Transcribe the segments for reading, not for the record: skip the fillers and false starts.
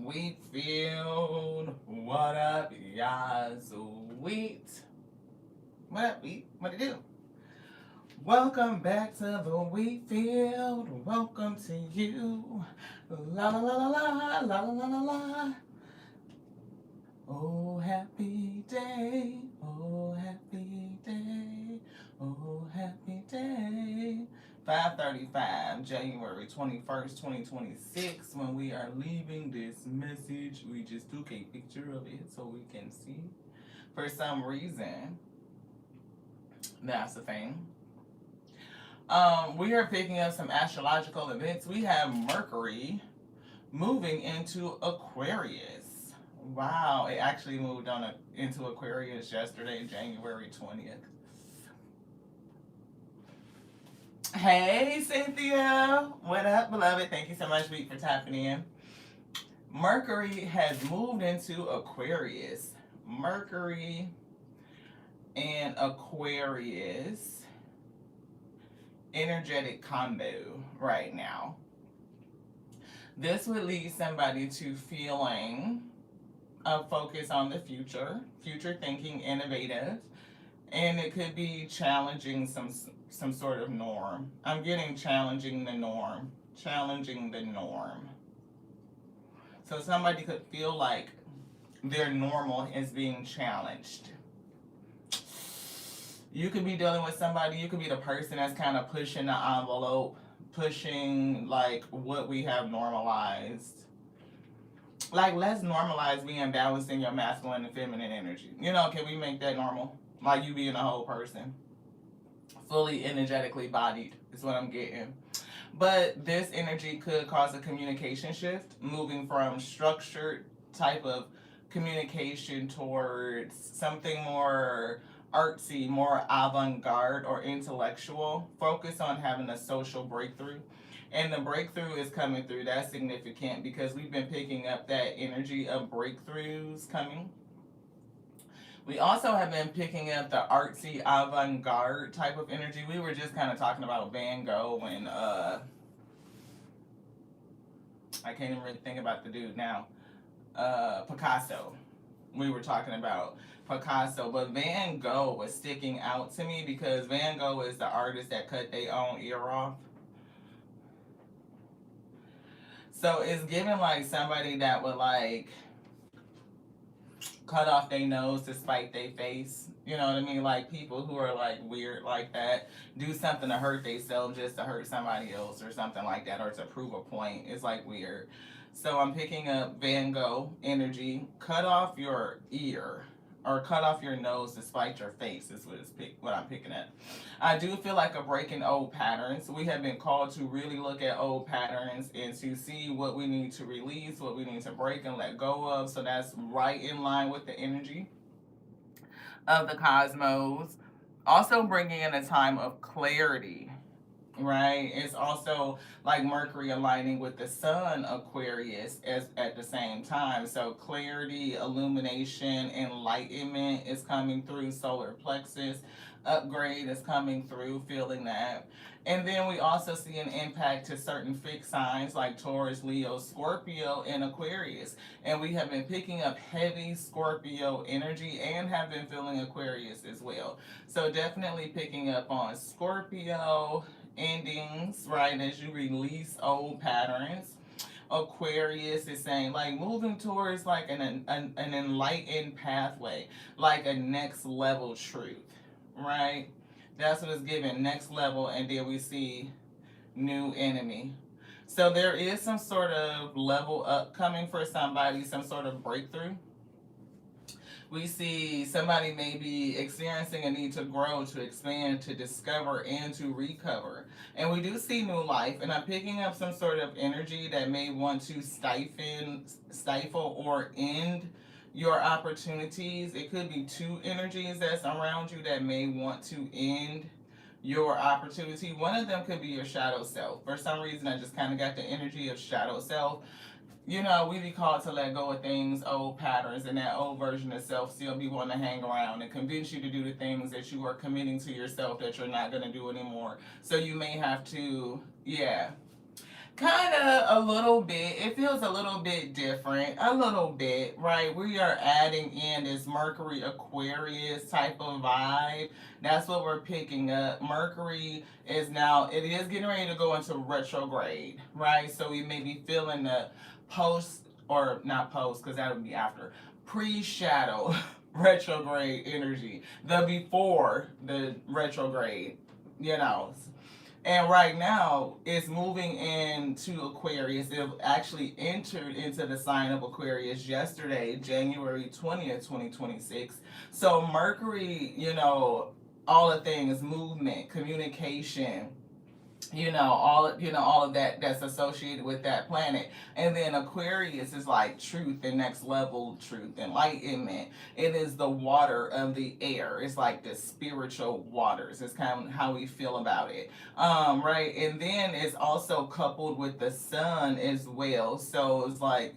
Wheatfield. What up, Yazoo? What up, Wheat? What it do? Welcome back to the Wheatfield. Welcome to you. La la la la la la la la la. Oh, happy day. Oh, happy day. Oh, happy day. 5:35, January 21st, 2026. When we are leaving this message, we just took a picture of it so we can see. For some reason, that's the thing. We are picking up some astrological events. We have Mercury moving into Aquarius. Wow, it actually moved into Aquarius yesterday, January 20th. Hey, Cynthia. What up, beloved? Thank you so much, Beat, for tapping in. Mercury has moved into Aquarius. Mercury and Aquarius energetic combo right now. This would lead somebody to feeling a focus on the future thinking, innovative, and it could be challenging some sort of norm. I'm getting challenging the norm. So somebody could feel like their normal is being challenged. You could be dealing with somebody, you could be the person that's kind of pushing the envelope, pushing like what we have normalized. Like, let's normalize being balanced in your masculine and feminine energy. Can we make that normal? Like you being a whole person, fully energetically bodied is what I'm getting. But this energy could cause a communication shift, moving from structured type of communication towards something more artsy, more avant-garde or intellectual. Focus on having a social breakthrough. And the breakthrough is coming through. That's significant because we've been picking up that energy of breakthroughs coming. We also have been picking up the artsy avant-garde type of energy. We were just kind of talking about Van Gogh and I can't even really think about the dude now. Picasso. We were talking about Picasso, but Van Gogh was sticking out to me because Van Gogh is the artist that cut their own ear off. So it's giving like somebody that would like cut off their nose to spite their face. You know what I mean? Like people who are like weird like that, do something to hurt themselves just to hurt somebody else or something like that, or to prove a point. It's like weird. So I'm picking up Van Gogh energy. Cut off your ear or cut off your nose to spite your face is what I'm picking up. I do feel like a break in old patterns. We have been called to really look at old patterns and to see what we need to release, what we need to break and let go of. So that's right in line with the energy of the cosmos. Also bringing in a time of clarity, right? It's also like Mercury aligning with the Sun Aquarius as at the same time. So clarity, illumination, enlightenment is coming through. Solar plexus upgrade is coming through. Feeling that. And then we also see an impact to certain fixed signs like Taurus, Leo, Scorpio, and Aquarius. And we have been picking up heavy Scorpio energy and have been feeling Aquarius as well. So definitely picking up on Scorpio endings, right, as you release old patterns. Aquarius is saying like moving towards like an enlightened pathway, like a next level truth, right? That's what it's giving, next level. And then we see new enemy. So there is some sort of level up coming for somebody, some sort of breakthrough. We see somebody may be experiencing a need to grow, to expand, to discover, and to recover. And we do see new life. And I'm picking up some sort of energy that may want to stifle, or end your opportunities. It could be two energies that's around you that may want to end your opportunity. One of them could be your shadow self. For some reason, I just kind of got the energy of shadow self. We be called to let go of things, old patterns, and that old version of self still be wanting to hang around and convince you to do the things that you are committing to yourself that you're not going to do anymore. So you may have to, Kind of a little bit. It feels a little bit different. A little bit, right? We are adding in this Mercury Aquarius type of vibe. That's what we're picking up. Mercury is now, it is getting ready to go into retrograde, right? So we may be feeling the post, or not post, because that would be after, pre shadow retrograde energy. The before the retrograde, you know. And right now, it's moving into Aquarius. It actually entered into the sign of Aquarius yesterday, January 20th, 2026. So, Mercury, all the things, movement, communication, all of that that's associated with that planet. And then Aquarius is like truth and next level truth, enlightenment. It is the water of the air. It's like the spiritual waters. It's kind of how we feel about it. Right. And then it's also coupled with the sun as well. So it's like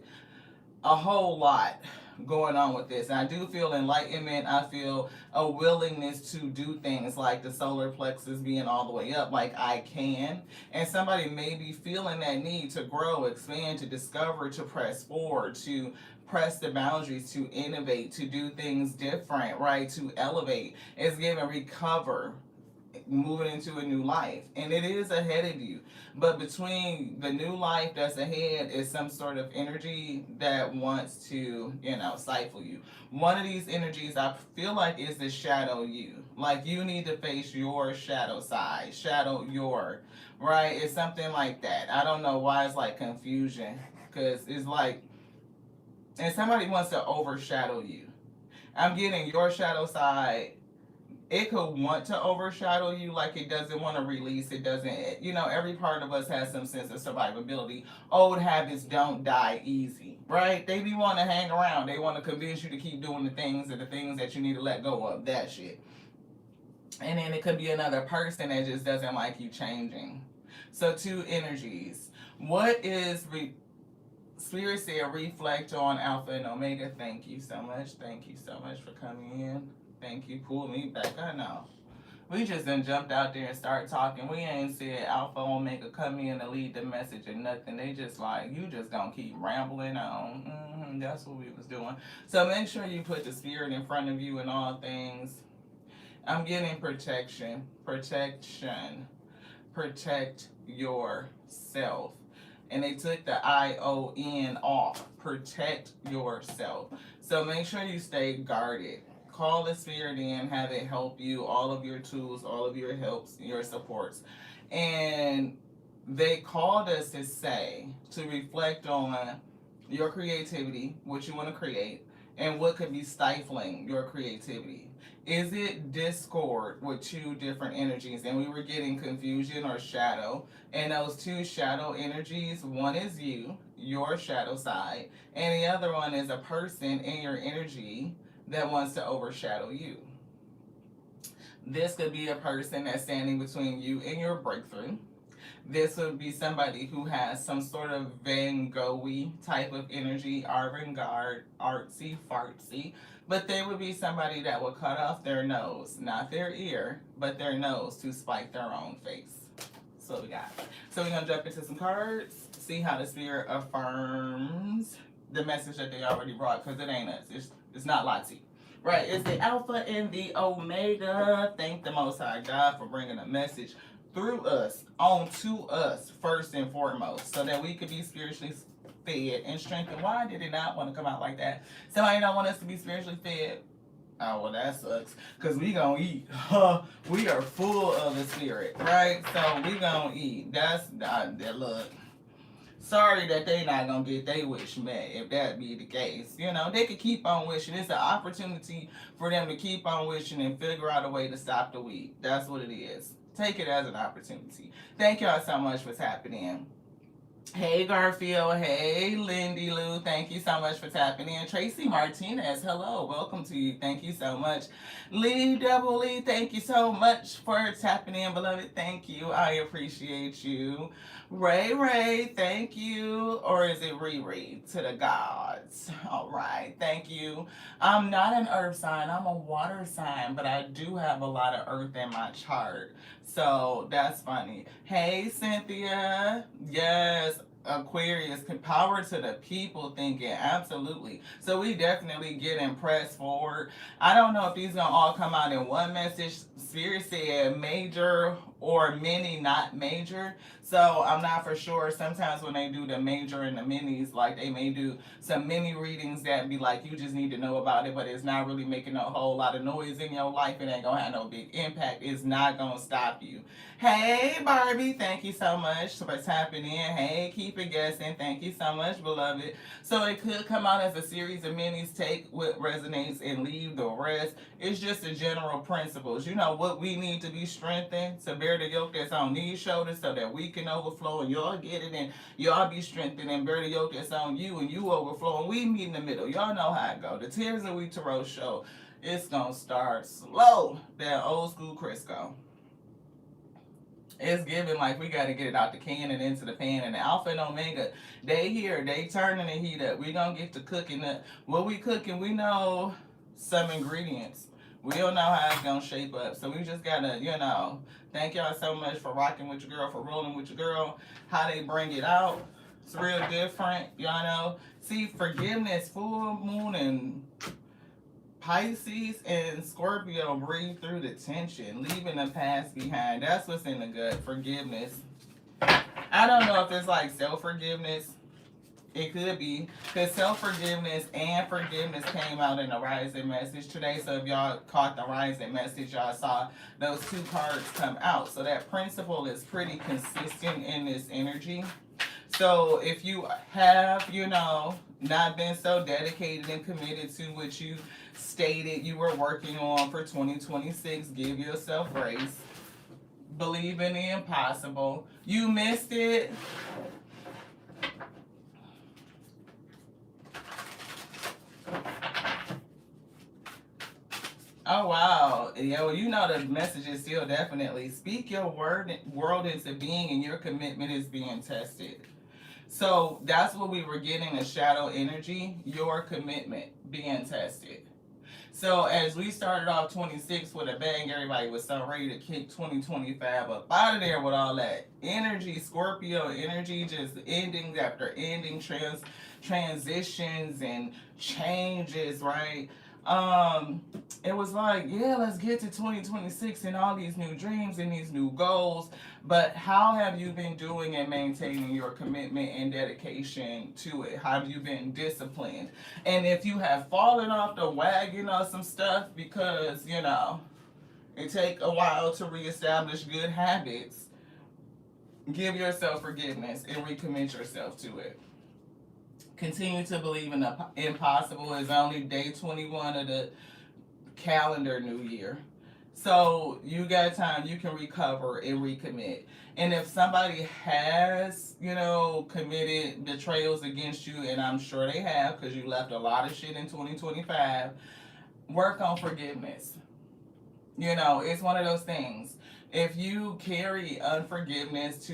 a whole lot going on with this. And I do feel enlightenment. I feel a willingness to do things like the solar plexus being all the way up, like I can. And somebody may be feeling that need to grow, expand, to discover, to press forward, to press the boundaries, to innovate, to do things different, right? To elevate. It's given recover, moving into a new life, and it is ahead of you. But between the new life that's ahead is some sort of energy that wants to, stifle you. One of these energies I feel like is the shadow you. Like you need to face your shadow side, shadow your, right? It's something like that. I don't know why it's like confusion, because it's like, and somebody wants to overshadow you. I'm getting your shadow side. It could want to overshadow you, like it doesn't want to release. It doesn't, every part of us has some sense of survivability. Old habits don't die easy, right? They be want to hang around. They want to convince you to keep doing the things that you need to let go of, that shit. And then it could be another person that just doesn't like you changing. So two energies. What is Spirit said reflect on Alpha and Omega. Thank you so much. Thank you so much for coming in. Thank you. Pull me back. I know. We just done jumped out there and started talking. We ain't said Alpha Omega come in to lead the message or nothing. They just like, you just gonna keep rambling on. That's what we was doing. So make sure you put the spirit in front of you in all things. I'm getting protection. Protection. Protect yourself. And they took the ION off. Protect yourself. So make sure you stay guarded. Call the spirit in, have it help you, all of your tools, all of your helps, your supports. And they called us to reflect on your creativity, what you want to create, and what could be stifling your creativity. Is it discord with two different energies? And we were getting confusion or shadow. And those two shadow energies, one is you, your shadow side, and the other one is a person in your energy that wants to overshadow you. This could be a person that's standing between you and your breakthrough. This would be somebody who has some sort of Van Gogh-y type of energy, avant-garde, artsy, fartsy. But they would be somebody that would cut off their nose, not their ear, but their nose to spite their own face. That's what we got. So we're going to jump into some cards, see how the spirit affirms the message that they already brought, because it ain't us. It's not Lati. Right, it's the Alpha and the Omega. Thank the Most High God for bringing a message through us, onto us, first and foremost, so that we could be spiritually fed and strengthened. Why did it not want to come out like that? Somebody don't want us to be spiritually fed. Oh, well, that sucks, because we gonna eat. We are full of the spirit, right? So we gonna eat. That's that look. Sorry that they not gonna get their wish met, if that be the case. They could keep on wishing. It's an opportunity for them to keep on wishing and figure out a way to stop the weed. That's what it is. Take it as an opportunity. Thank y'all so much for tapping in. Hey Garfield, hey Lindy Lou, thank you so much for tapping in. Tracy Martinez, hello, welcome to you, thank you so much. Lee Double Lee, thank you so much for tapping in, beloved, thank you, I appreciate you. Ray Ray, thank you. Or is it Riri? To the gods. All right, thank you. I'm not an earth sign, I'm a water sign, but I do have a lot of earth in my chart. So that's funny. Hey, Cynthia. Yes. Aquarius, power to the people thinking, absolutely. So we definitely get impressed forward. I don't know if these gonna all come out in one message. Spirit said major or many, not major. So I'm not for sure. Sometimes when they do the major and the minis, like they may do some mini readings that be like, you just need to know about it, but it's not really making a whole lot of noise in your life. It ain't gonna have no big impact. It's not gonna stop you. Hey Barbie, thank you so much for tapping in. Hey, keep it guessing. Thank you so much, beloved. So it could come out as a series of minis. Take what resonates and leave the rest. It's just the general principles. You know what we need to be strengthened to bear the yoke that's on these shoulders so that we can overflow and y'all get it and y'all be strengthened and bear the yoke that's on you and you overflow and we meet in the middle. Y'all know how it go. The Tears of Wheat Tarot show. It's gonna start slow. That old school Crisco. It's giving like we got to get it out the can and into the pan. And the Alpha and Omega, they here, they turning the heat up. We gonna get to cooking up. What we cooking, we know some ingredients. We don't know how it's gonna shape up. So we just gotta, thank y'all so much for rocking with your girl, for rolling with your girl. How they bring it out, it's real different, y'all know. See, forgiveness, full moon and Pisces and Scorpio breathe through the tension, leaving the past behind. That's what's in the gut. Forgiveness. I don't know if it's like self-forgiveness. It could be. Because self-forgiveness and forgiveness came out in the rising message today. So if y'all caught the rising message, y'all saw those two cards come out. So that principle is pretty consistent in this energy. So if you have, not been so dedicated and committed to what you stated you were working on for 2026, give yourself grace. Believe in the impossible. You missed it. Oh wow. Yeah, well, the message is still definitely speak your world into being and your commitment is being tested. So that's what we were getting, a shadow energy, your commitment being tested. So as we started off 26 with a bang, everybody was so ready to kick 2025 up out of there with all that energy, Scorpio energy, just endings after ending, transitions and changes, right? It was like, yeah, let's get to 2026 and all these new dreams and these new goals. But how have you been doing and maintaining your commitment and dedication to it? How have you been disciplined? And if you have fallen off the wagon or some stuff because, it take a while to reestablish good habits, give yourself forgiveness and recommit yourself to it. Continue to believe in the impossible. Is only day 21 of the calendar new year. So you got time, you can recover and recommit. And if somebody has, committed betrayals against you, and I'm sure they have because you left a lot of shit in 2025, work on forgiveness. It's one of those things. If you carry unforgiveness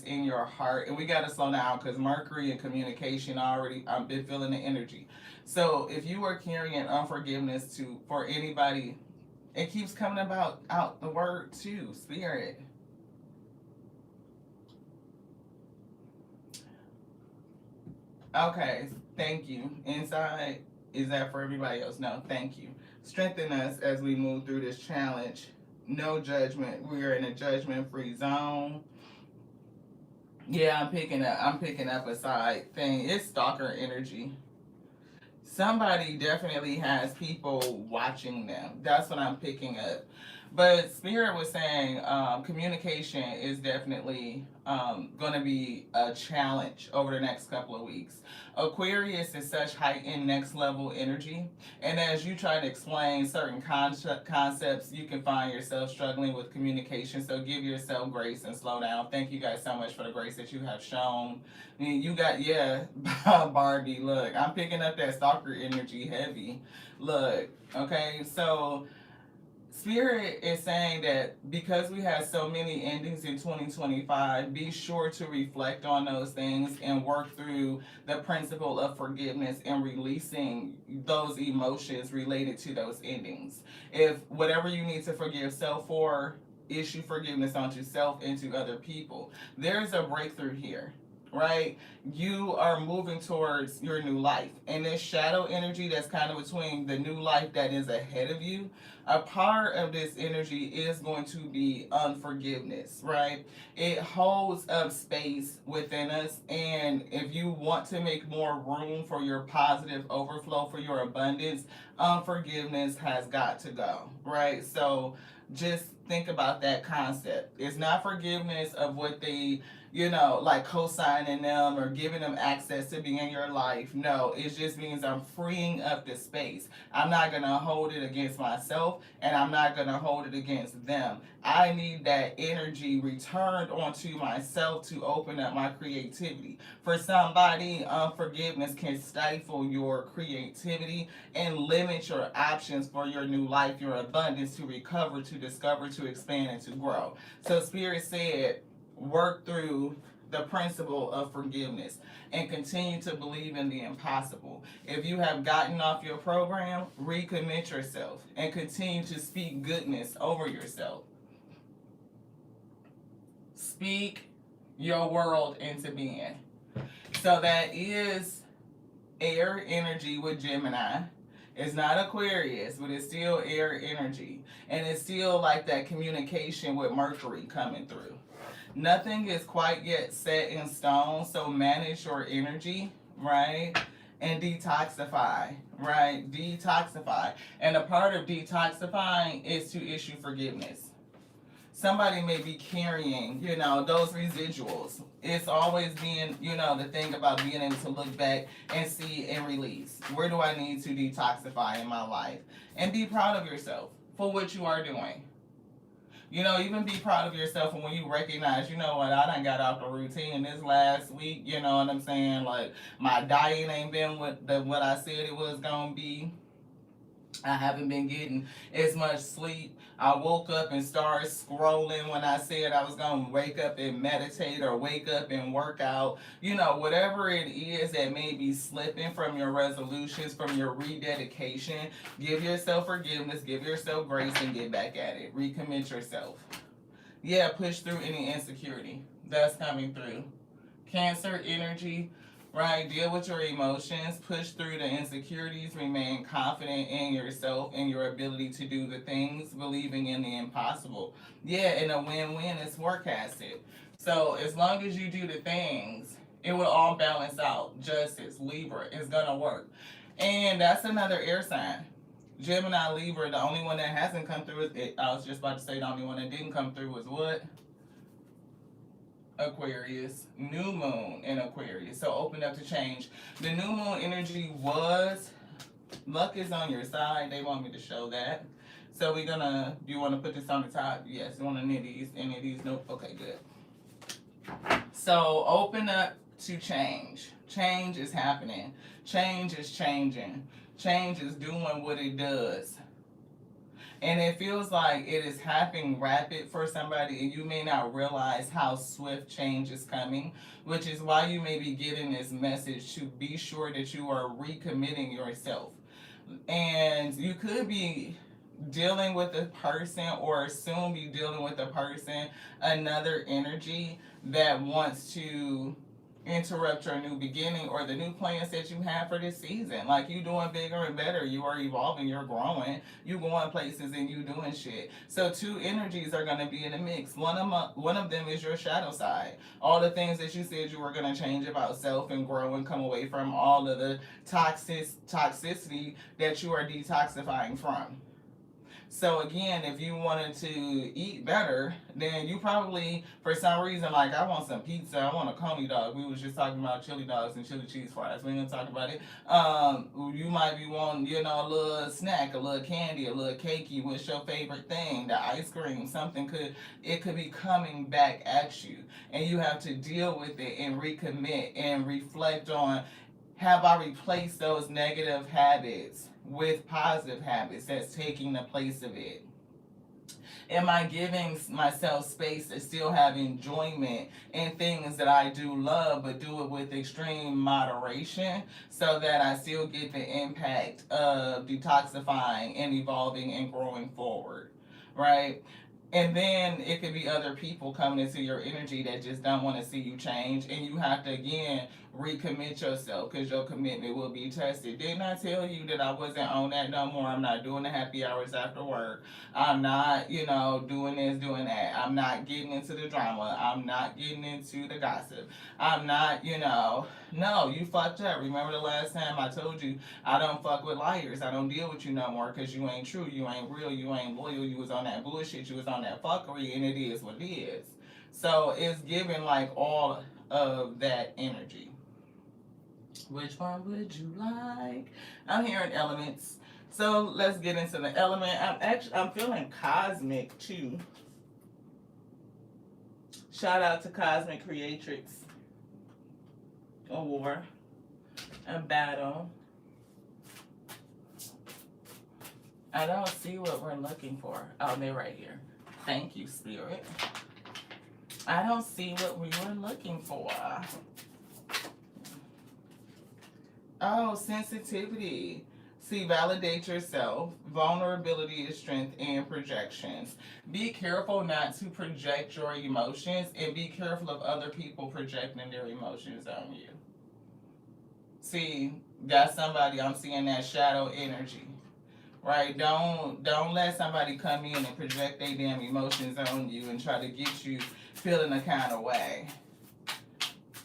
in your heart, and we got to slow down because Mercury and communication already, I've been feeling the energy. So if you are carrying unforgiveness for anybody, it keeps coming out the word too, spirit. Okay, thank you. Inside, is that for everybody else? No, thank you. Strengthen us as we move through this challenge. No judgment. We are in a judgment-free zone. Yeah, I'm picking up a side thing. It's stalker energy. Somebody definitely has people watching them. That's what I'm picking up. But Spirit was saying communication is definitely going to be a challenge over the next couple of weeks. Aquarius is such heightened next level energy. And as you try to explain certain concepts, you can find yourself struggling with communication. So give yourself grace and slow down. Thank you guys so much for the grace that you have shown. I mean, you got, Barbie, look, I'm picking up that stalker energy heavy. Look, okay, so Spirit is saying that because we have so many endings in 2025, be sure to reflect on those things and work through the principle of forgiveness and releasing those emotions related to those endings. If whatever you need to forgive self for, issue forgiveness onto self and to other people. There's a breakthrough here, right? You are moving towards your new life. And this shadow energy that's kind of between the new life that is ahead of you, a part of this energy is going to be unforgiveness, right? It holds up space within us. And if you want to make more room for your positive overflow, for your abundance, unforgiveness has got to go, right? So just think about that concept. It's not forgiveness of what they, like co-signing them or giving them access to be in your life. No, it just means I'm freeing up the space. I'm not going to hold it against myself, and I'm not going to hold it against them. I need that energy returned onto myself to open up my creativity. For somebody, unforgiveness can stifle your creativity and limit your options for your new life, your abundance to recover, to discover, to expand, and to grow. So Spirit said, work through the principle of forgiveness and continue to believe in the impossible. If you have gotten off your program, recommit yourself and continue to speak goodness over yourself. Speak your world into being. So that is air energy with Gemini. It's not Aquarius, but it's still air energy. And it's still like that communication with Mercury coming through. Nothing is quite yet set in stone, so manage your energy, right? And detoxify, right? Detoxify. And a part of detoxifying is to issue forgiveness. Somebody may be carrying, those residuals. It's always being, the thing about being able to look back and see and release. Where do I need to detoxify in my life? And be proud of yourself for what you are doing. Even be proud of yourself when you recognize, I done got out the routine this last week, you know what I'm saying? Like, my diet ain't been what I said it was going to be. I haven't been getting as much sleep. I woke up and started scrolling when I said I was going to wake up and meditate or wake up and work out. Whatever it is that may be slipping from your resolutions, from your rededication, give yourself forgiveness, give yourself grace, and get back at it. Recommit yourself. Yeah, push through any insecurity that's coming through. Cancer energy, right? Deal with your emotions, push through the insecurities, remain confident in yourself and your ability to do the things, believing in the impossible. Yeah, and a win-win is forecasted. So as long as you do the things, it will all balance out. Justice, Libra, is going to work. And that's another air sign. Gemini, Libra, the only one that hasn't come through is, I was just about to say the only one that didn't come through was what? Aquarius, new moon in Aquarius. So open up to change. The new moon energy was, luck is on your side. They want me to show that. So do you want to put this on the top? Yes, you want any of these? Nope. Okay, good. So open up to change. Change is happening. Change is changing. Change is doing what it does. And it feels like it is happening rapid for somebody, and you may not realize how swift change is coming, which is why you may be getting this message to be sure that you are recommitting yourself. And you could be dealing with a person, or soon be dealing with a person, another energy that wants to interrupt your new beginning or the new plans that you have for this season. Like, you doing bigger and better, you are evolving, you're growing, you going places, and you doing shit. So two energies are going to be in the mix. One of them is your shadow side. All the things that you said you were going to change about self and grow and come away from, all of the toxicity that you are detoxifying from. So again, if you wanted to eat better, then you probably, for some reason, like, I want some pizza, I want a coney dog. We was just talking about chili dogs and chili cheese fries. We ain't gonna talk about it. You might be wanting, a little snack, a little candy, a little cakey. What's your favorite thing? The ice cream, something could be coming back at you, and you have to deal with it and recommit and reflect on, have I replaced those negative habits with positive habits that's taking the place of it? Am I giving myself space to still have enjoyment in things that I do love, but do it with extreme moderation so that I still get the impact of detoxifying and evolving and growing forward, right? And then it could be other people coming into your energy that just don't want to see you change, and you have to again recommit yourself because your commitment will be tested. Didn't I tell you that I wasn't on that no more? I'm not doing the happy hours after work. I'm not, doing this, doing that. I'm not getting into the drama. I'm not getting into the gossip. I'm not, no, you fucked up. Remember the last time I told you I don't fuck with liars. I don't deal with you no more because you ain't true. You ain't real. You ain't loyal. You was on that bullshit. You was on that fuckery, and it is what it is. So it's giving like all of that energy. Which one would you like? I'm hearing elements. So let's get into the element. I'm feeling cosmic too. Shout out to Cosmic Creatrix. A war. A battle. I don't see what we're looking for. Oh, they're right here. Thank you, Spirit. I don't see what we were looking for. Oh, sensitivity. See, validate yourself. Vulnerability is strength and projections. Be careful not to project your emotions, and be careful of other people projecting their emotions on you. See, got somebody, I'm seeing that shadow energy. Right? Don't let somebody come in and project their damn emotions on you and try to get you feeling a kind of way.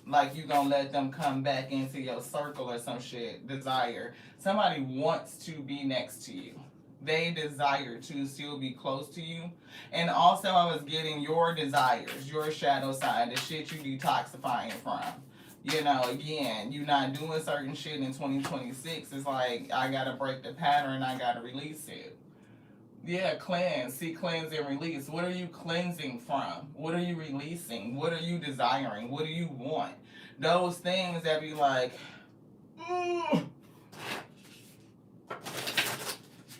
Like you gonna let them come back into your circle or some shit. Desire. Somebody wants to be next to you. They desire to still be close to you. And also I was getting your desires, your shadow side, the shit you detoxifying from. Again, you not doing certain shit in 2026. It's like, I gotta break the pattern, I gotta release it. Yeah, cleanse. See, cleanse and release. What are you cleansing from? What are you releasing? What are you desiring? What do you want? Those things that be like,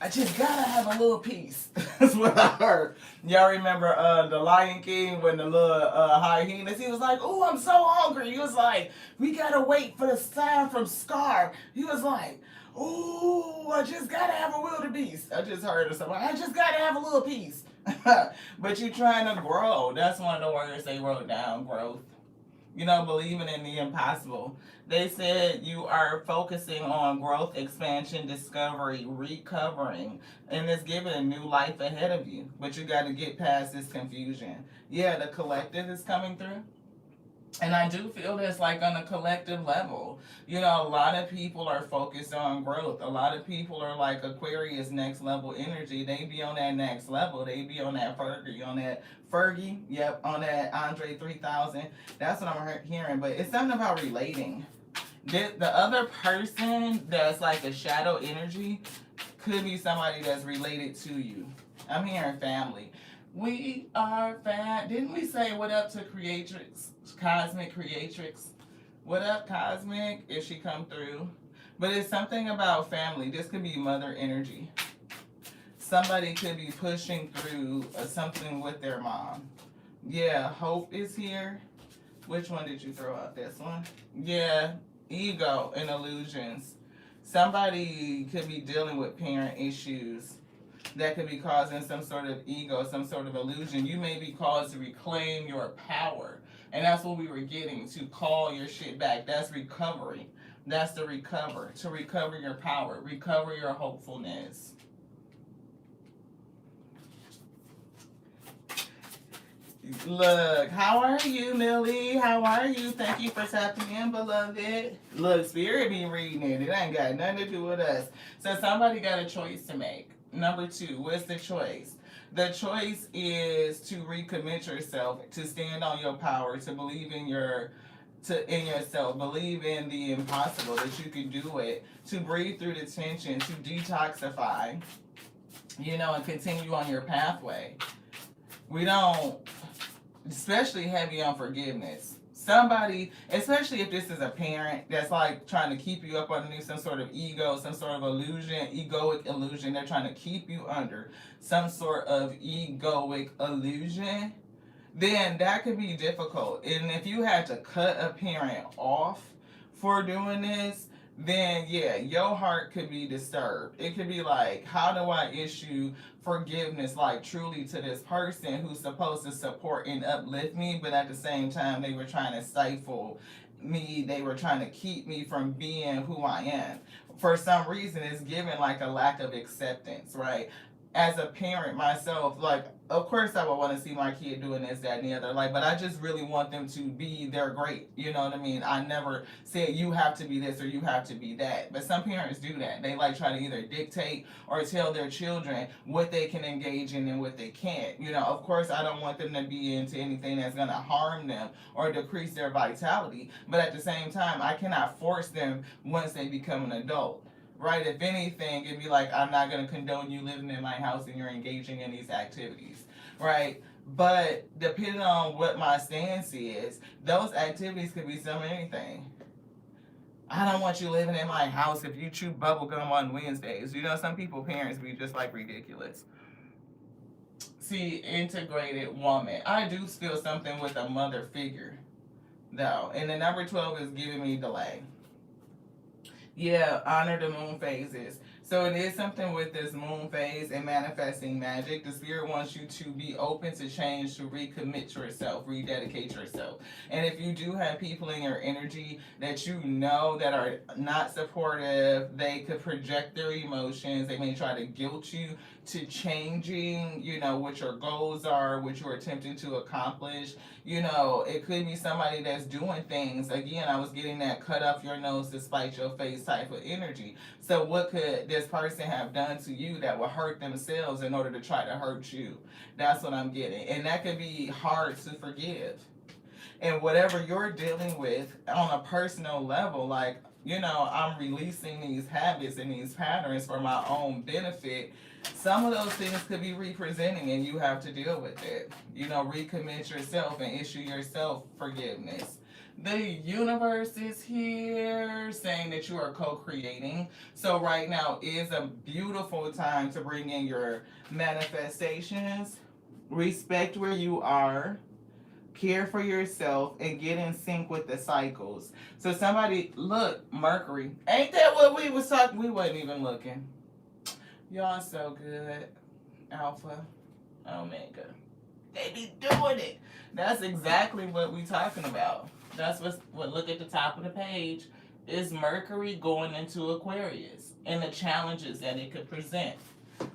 I just gotta have a little piece. That's what I heard. Y'all remember The Lion King when the little hyenas, he was like, oh, I'm so hungry. He was like, we gotta wait for the sound from Scar. He was like, ooh, I just gotta have a wildebeest. I just heard of something. I just gotta have a little piece. But you trying to grow. That's one of the words they wrote down, growth. Believing in the impossible. They said you are focusing on growth, expansion, discovery, recovering, and it's giving a new life ahead of you. But you got to get past this confusion. Yeah, the collective is coming through. And I do feel this like on a collective level. A lot of people are focused on growth. A lot of people are like Aquarius next level energy. They be on that next level. They be on that Fergie, yep, on that Andre 3000. That's what I'm hearing. But it's something about relating. The other person that's like a shadow energy could be somebody that's related to you. I'm hearing family. We are Didn't we say what up to Creatrix, Cosmic Creatrix? What up, Cosmic, if she come through? But it's something about family. This could be mother energy. Somebody could be pushing through something with their mom. Yeah, Hope is here. Which one did you throw out? This one? Yeah, ego and illusions. Somebody could be dealing with parent issues that could be causing some sort of ego, some sort of illusion. You may be called to reclaim your power. And that's what we were getting, to call your shit back. That's recovery. That's to recover your power, recover your hopefulness. Look, how are you, Millie? How are you? Thank you for tapping in, beloved. Look, Spirit be reading it. It ain't got nothing to do with us. So somebody got a choice to make. Number 2, what's the choice? The choice is to recommit yourself, to stand on your power, to believe in yourself, believe in the impossible, that you can do it, to breathe through the tension, to detoxify, and continue on your pathway. We don't, especially heavy on forgiveness. somebody, especially if this is a parent that's like trying to keep you up underneath some sort of ego, some sort of illusion, egoic illusion. They're trying to keep you under some sort of egoic illusion, then that could be difficult. And if you had to cut a parent off for doing this, then yeah, your heart could be disturbed. It could be like, how do I issue forgiveness, like truly, to this person who's supposed to support and uplift me, but at the same time, they were trying to stifle me, they were trying to keep me from being who I am. For some reason, it's given like a lack of acceptance, right? As a parent myself, like, of course I would want to see my kid doing this, that, and the other, like, but I just really want them to be their great. You know what I mean? I never said you have to be this or you have to be that. But some parents do that. They like try to either dictate or tell their children what they can engage in and what they can't. You know, of course I don't want them to be into anything that's gonna harm them or decrease their vitality. But at the same time, I cannot force them once they become an adult. Right? If anything, it'd be like, I'm not going to condone you living in my house and you're engaging in these activities. Right? But depending on what my stance is, those activities could be some anything. I don't want you living in my house if you chew bubblegum on Wednesdays. You know, some people, parents, be just like ridiculous. See, integrated woman. I do feel something with a mother figure, though. And the number 12 is giving me delay. Yeah, honor the moon phases. So it is something with this moon phase and manifesting magic. The spirit wants you to be open to change, to recommit yourself, rededicate yourself. And if you do have people in your energy that you know that are not supportive, they could project their emotions. They may try to guilt you to changing, you know, what your goals are, what you're attempting to accomplish. You know, it could be somebody that's doing things. Again, I was getting that cut off your nose to spite your face type of energy. So what could this person have done to you that will hurt themselves in order to try to hurt you? That's what I'm getting. And that could be hard to forgive. And whatever you're dealing with on a personal level, like, you know, I'm releasing these habits and these patterns for my own benefit. Some of those things could be representing and you have to deal with it. You know, recommit yourself and issue yourself forgiveness. The universe is here saying that you are co-creating. So right now is a beautiful time to bring in your manifestations. Respect where you are. Care for yourself and get in sync with the cycles. So somebody, look, Mercury. Ain't that what we was talking? We wasn't even looking. Y'all so good. Alpha, Omega. They be doing it. That's exactly what we talking about. That's what look at the top of the page. Is Mercury going into Aquarius and the challenges that it could present.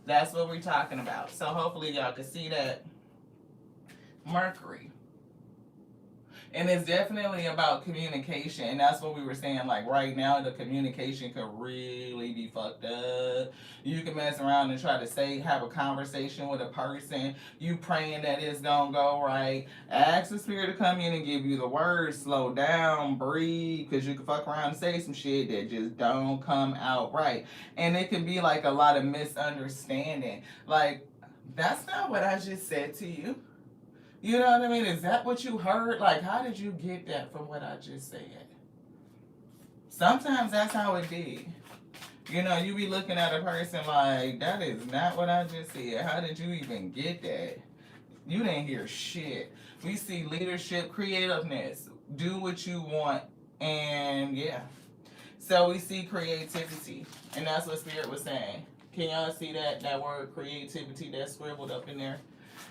That's what we're talking about. So hopefully y'all can see that. Mercury. And it's definitely about communication. And that's what we were saying. Like right now, the communication could really be fucked up. You can mess around and try to have a conversation with a person. You praying that it's gonna go right. Ask the spirit to come in and give you the words. Slow down, breathe. Because you can fuck around and say some shit that just don't come out right. And it can be like a lot of misunderstanding. Like, that's not what I just said to you. You know what I mean? Is that what you heard? Like, how did you get that from what I just said? Sometimes that's how it be. You know, you be looking at a person like, that is not what I just said. How did you even get that? You didn't hear shit. We see leadership, creativeness. Do what you want. And yeah. So we see creativity. And that's what Spirit was saying. Can y'all see that word creativity that's scribbled up in there?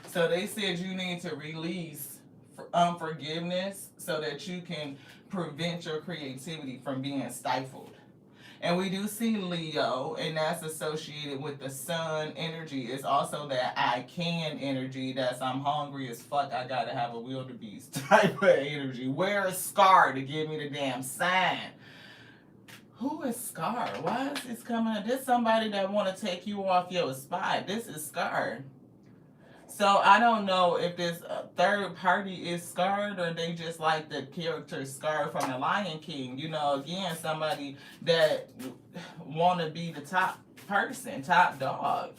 So they said you need to release unforgiveness so that you can prevent your creativity from being stifled. And we do see Leo, and that's associated with the sun energy. It's also that I can energy. That's I'm hungry as fuck. I gotta have a wildebeest type of energy. Wear a scar to give me the damn sign. Who is Scar? Why is this coming up? This somebody that want to take you off your spot. This is Scar. So I don't know if this third party is scarred or they just like the character Scar from the Lion King. You know, again, somebody that want to be the top person, top dog.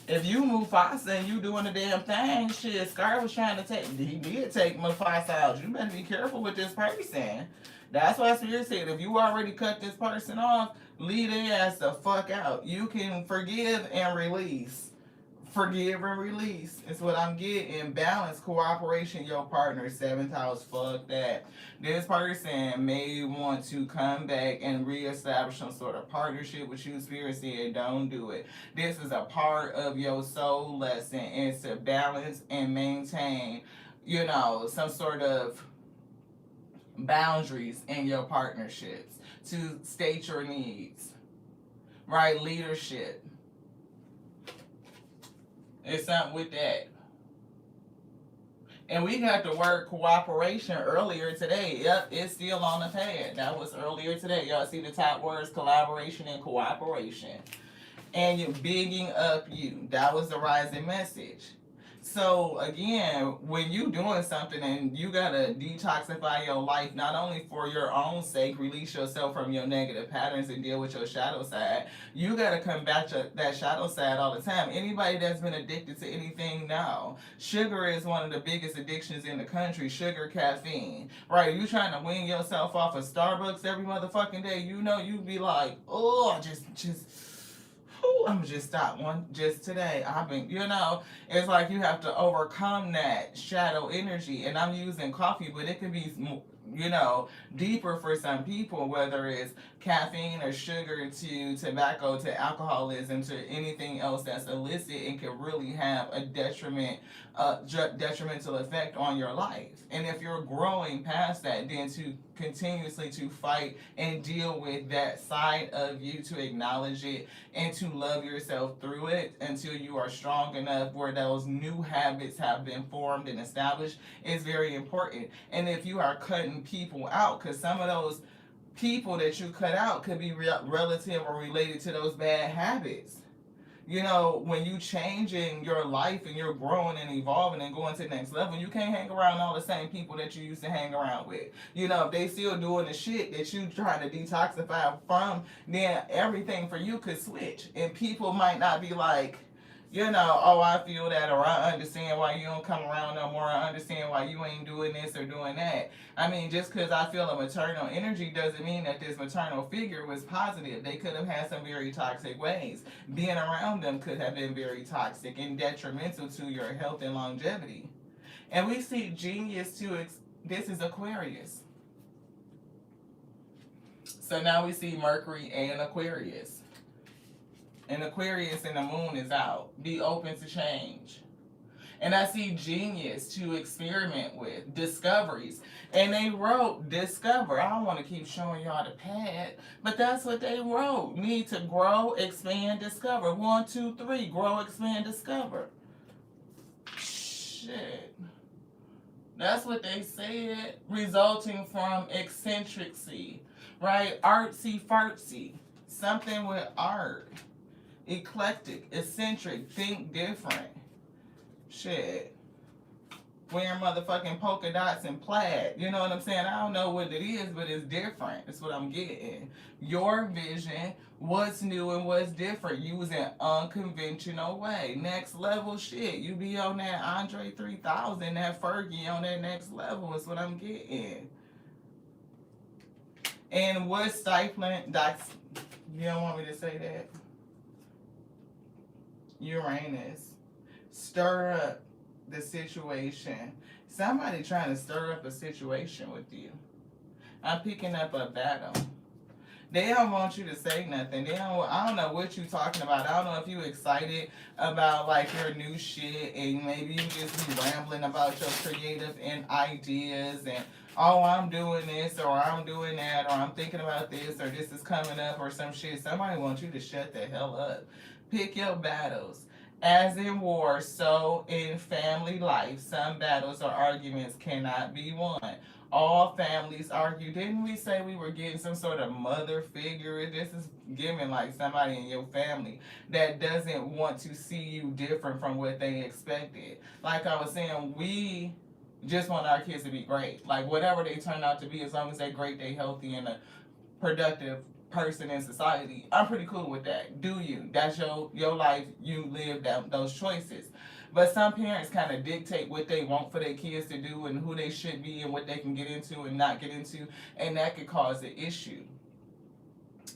If you Mufasa and you doing the damn thing, shit, Scar was trying to take, he did take Mufasa out. You better be careful with this person. That's why Spirit said, if you already cut this person off, leave their ass the fuck out. You can forgive and release. Forgive and release is what I'm getting. Balance, cooperation, your partner. Seventh house, fuck that. This person may want to come back and reestablish some sort of partnership with you. Spirit said, don't do it. This is a part of your soul lesson. It's to balance and maintain, some sort of boundaries in your partnerships. To state your needs, right? Leadership. It's something with that. And we got the word cooperation earlier today. Yep, it's still on the pad. That was earlier today. Y'all see the top words, collaboration and cooperation. And you're bigging up you. That was the rising message. So again, when you doing something and you gotta detoxify your life, not only for your own sake, release yourself from your negative patterns and deal with your shadow side, you gotta combat that shadow side all the time. Anybody that's been addicted to anything now, sugar is one of the biggest addictions in the country. Sugar, caffeine, right? You trying to wean yourself off of Starbucks every motherfucking day. You be like, oh, just. I'm gonna just stop one just today. I've been, it's like you have to overcome that shadow energy. And I'm using coffee, but it can be, deeper for some people, whether it's caffeine or sugar to tobacco to alcoholism to anything else that's illicit, and can really have a detrimental effect on your life. And if you're growing past that, then to continuously to fight and deal with that side of you, to acknowledge it and to love yourself through it until you are strong enough where those new habits have been formed and established, is very important. And if you are cutting people out, because some of those people that you cut out could be relative or related to those bad habits. When you changing your life and you're growing and evolving and going to the next level, you can't hang around all the same people that you used to hang around with. If they still doing the shit that you trying to detoxify from, then everything for you could switch. And people might not be like, oh, I feel that, or I understand why you don't come around no more. I understand why you ain't doing this or doing that. I mean, just because I feel a maternal energy doesn't mean that this maternal figure was positive. They could have had some very toxic ways. Being around them could have been very toxic and detrimental to your health and longevity. And we see genius too. This is Aquarius. So now we see Mercury and Aquarius. And Aquarius and the moon is out. Be open to change. And I see genius to experiment with, discoveries. And they wrote discover. I don't want to keep showing y'all the pad, but that's what they wrote. Need to grow, expand, discover. 1, 2, 3. Grow, expand, discover. Shit. That's what they said. Resulting from eccentricity, right? Artsy fartsy. Something with art. Eclectic, eccentric, think different. Shit. Wearing motherfucking polka dots and plaid. You know what I'm saying? I don't know what it is, but it's different. That's what I'm getting. Your vision, what's new and what's different. Using unconventional way. Next level shit. You be on that Andre 3000, that Fergie on that next level. Is what I'm getting. And what's stifling? You don't want me to say that? Uranus. Stir up the situation. Somebody trying to stir up a situation with you. I'm picking up a battle. They don't want you to say nothing. I don't know what you talking about. I don't know if you excited about like your new shit and maybe you just be rambling about your creative and ideas and I'm doing this or I'm doing that or I'm thinking about this or this is coming up or some shit. Somebody wants you to shut the hell up. Pick your battles. As in war, so in family life, some battles or arguments cannot be won. All families argue. Didn't we say we were getting some sort of mother figure? This is giving like somebody in your family that doesn't want to see you different from what they expected. Like I was saying, we just want our kids to be great. Like whatever they turn out to be, as long as they're great, they healthy and a productive person in society, I'm pretty cool with that. Do you? That's your life. You live those choices. But some parents kind of dictate what they want for their kids to do and who they should be and what they can get into and not get into, and that could cause an issue.